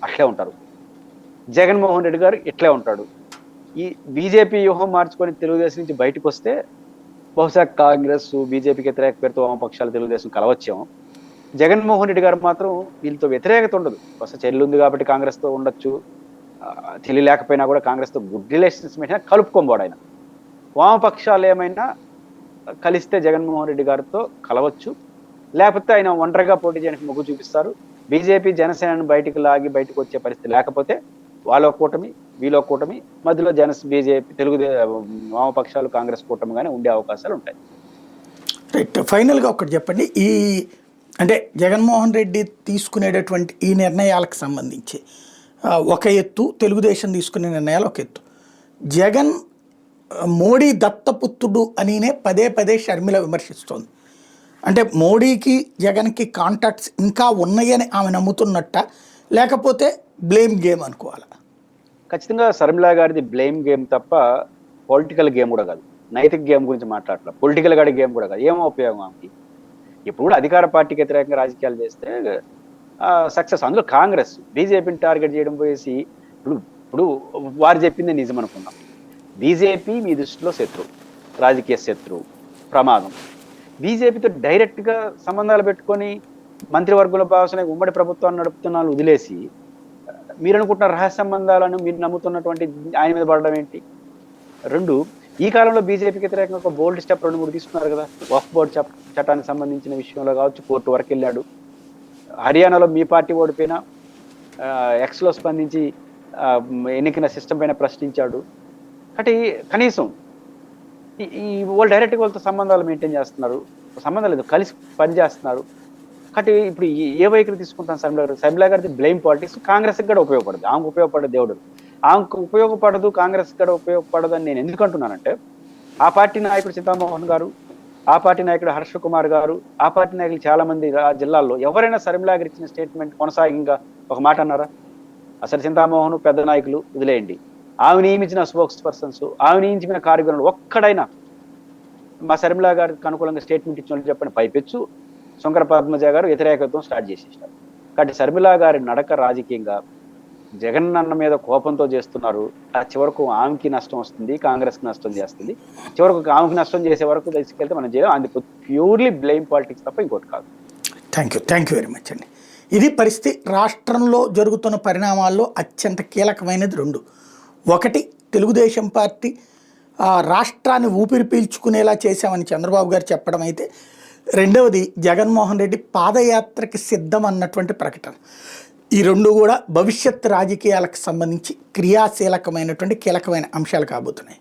S2: అట్లే ఉంటారు, జగన్మోహన్ రెడ్డి గారు ఇట్లే ఉంటాడు. ఈ బీజేపీ వ్యూహం మార్చుకొని తెలుగుదేశం నుంచి బయటకు వస్తే బహుశా కాంగ్రెస్ బీజేపీకి వ్యతిరేక పేరుతో వామపక్షాలు తెలుగుదేశం కలవచ్చేమో. జగన్మోహన్ రెడ్డి గారు మాత్రం వీళ్ళతో వ్యతిరేకత ఉండదు. బహుశా చెల్లి ఉంది కాబట్టి కాంగ్రెస్తో ఉండొచ్చు, చెల్లి లేకపోయినా కూడా కాంగ్రెస్తో గుడ్ రిలేషన్స్ మెయింటైన్ కలుపుకోబోడు ఆయన. వామపక్షాలు ఏమైనా కలిస్తే జగన్మోహన్ రెడ్డి గారితో కలవచ్చు, లేకపోతే ఆయన ఒంటరిగా పోటీ చేయడానికి మొగ్గు చూపిస్తారు. బీజేపీ జనసేనను బయటకు వచ్చే పరిస్థితి లేకపోతే వాళ్ళ కూటమి వీళ్ళ కూటమి మధ్యలో బీజేపీ వామపక్షాలు కాంగ్రెస్ కూటమిగానే ఉండే అవకాశాలు ఉంటాయి.
S1: రైట్. ఫైనల్గా ఒకటి చెప్పండి, ఈ అంటే జగన్మోహన్ రెడ్డి తీసుకునేటటువంటి ఈ నిర్ణయాలకు సంబంధించి ఒక ఎత్తు, తెలుగుదేశం తీసుకునే నిర్ణయాలు ఒక ఎత్తు, జగన్ మోడీ దత్తపుత్రుడు అనినే పదే పదే షర్మిల విమర్శిస్తోంది. అంటే మోడీకి జగన్కి కాంటాక్ట్స్ ఇంకా ఉన్నాయని ఆమె నమ్ముతున్నట్ట, లేకపోతే బ్లేమ్ గేమ్ అనుకోవాలా?
S2: ఖచ్చితంగా షర్మిల గారిది బ్లేమ్ గేమ్ తప్ప పొలిటికల్ గేమ్ కూడా కాదు. నైతిక గేమ్ గురించి మాట్లాడలేదు, పొలిటికల్ గాడి గేమ్ కూడా కాదు. ఏమో ఉపయోగం ఆమెకి? ఇప్పుడు కూడా అధికార పార్టీకి వ్యతిరేకంగా రాజకీయాలు చేస్తే సక్సెస్. అందులో కాంగ్రెస్ బీజేపీని టార్గెట్ చేయడం పోయేసి ఇప్పుడు వారు చెప్పింది నిజం అనుకున్నాం. బీజేపీ మీ దృష్టిలో శత్రువు, రాజకీయ శత్రువు, ప్రమాదం. బీజేపీతో డైరెక్ట్గా సంబంధాలు పెట్టుకొని మంత్రివర్గుల భాషనే ఉమ్మడి ప్రభుత్వాన్ని నడుపుతున్న వదిలేసి మీరు అనుకుంటున్న రహస్య సంబంధాలను మీరు నమ్ముతున్నటువంటి ఆయన మీద పడడం ఏంటి? రెండు, ఈ కాలంలో బీజేపీకి వ్యతిరేకంగా ఒక బోల్డ్ స్టెప్ 2-3 తీసుకున్నారు కదా. వక్ఫ్ బోర్డు చట్టానికి సంబంధించిన విషయంలో కావచ్చు, కోర్టు వరకు వెళ్ళాడు. హర్యానాలో మీ పార్టీ ఓడిపోయినా ఎక్స్లో స్పందించి ఎన్నికల సిస్టమ్ పైన ప్రశ్నించాడు. కాబట్టి కనీసం ఈ వాళ్ళు డైరెక్ట్గా వాళ్ళతో సంబంధాలు మెయింటైన్ చేస్తున్నారు, సంబంధాలు లేదు, కలిసి పనిచేస్తున్నారు. కాబట్టి ఇప్పుడు ఏ వైఖరి తీసుకుంటాను షర్మిల గారిది బ్లేమ్ పాలిటిక్స్ కాంగ్రెస్కి కూడా ఉపయోగపడదు. ఆమెకు ఉపయోగపడే దేవుడు ఆమెకు ఉపయోగపడదు, కాంగ్రెస్ కూడా ఉపయోగపడదు అని నేను ఎందుకు అంటున్నానంటే, ఆ పార్టీ నాయకుడు సీతామోహన్ గారు, ఆ పార్టీ నాయకుడు హర్ష కుమార్ గారు, ఆ పార్టీ నాయకులు చాలా మంది జిల్లాల్లో ఎవరైనా షర్మిల గారు ఇచ్చిన స్టేట్మెంట్ కొనసాగింగా ఒక మాట అన్నారా? అసలు సీతామోహన్ పెద్ద నాయకులు వదిలేయండి, ఆమె నియమించిన స్పోక్స్ పర్సన్స్, ఆమె నియమించిన కార్యక్రమాలు ఒక్కడైనా మా షర్మిల గారికి అనుకూలంగా స్టేట్మెంట్ ఇచ్చిన వాళ్ళు చెప్పండి. పైపెచ్చు శంకర పద్మజ గారు వ్యతిరేకత్వం స్టార్ట్ చేసేసారు. కాబట్టి షర్మిల గారి నడక రాజకీయంగా జగన్ అన్న మీద కోపంతో చేస్తున్నారు. ఆ చివరకు ఆమెకి నష్టం వస్తుంది, కాంగ్రెస్కి నష్టం చేస్తుంది. చివరకు ఆమెకి నష్టం చేసే వరకు తీసుకెళ్తే మనం చేయాలి. అది ప్యూర్లీ బ్లేమ్ పాలిటిక్స్ తప్ప ఇంకోటి కాదు.
S1: థ్యాంక్ యూ వెరీ మచ్ అండి. ఇది పరిస్థితి. రాష్ట్రంలో జరుగుతున్న పరిణామాల్లో అత్యంత కీలకమైనది రెండు. ఒకటి, తెలుగుదేశం పార్టీ రాష్ట్రాన్ని ఊపిరి పీల్చుకునేలా చేశామని చంద్రబాబు గారు చెప్పడం అయితే, రెండవది జగన్మోహన్ రెడ్డి పాదయాత్రకి సిద్ధం అన్నటువంటి ప్రకటన. ఈ రెండు కూడా భవిష్యత్ రాజకీయాలకు సంబంధించి క్రియాశీలకమైనటువంటి కీలకమైన అంశాలు కాబోతున్నాయి.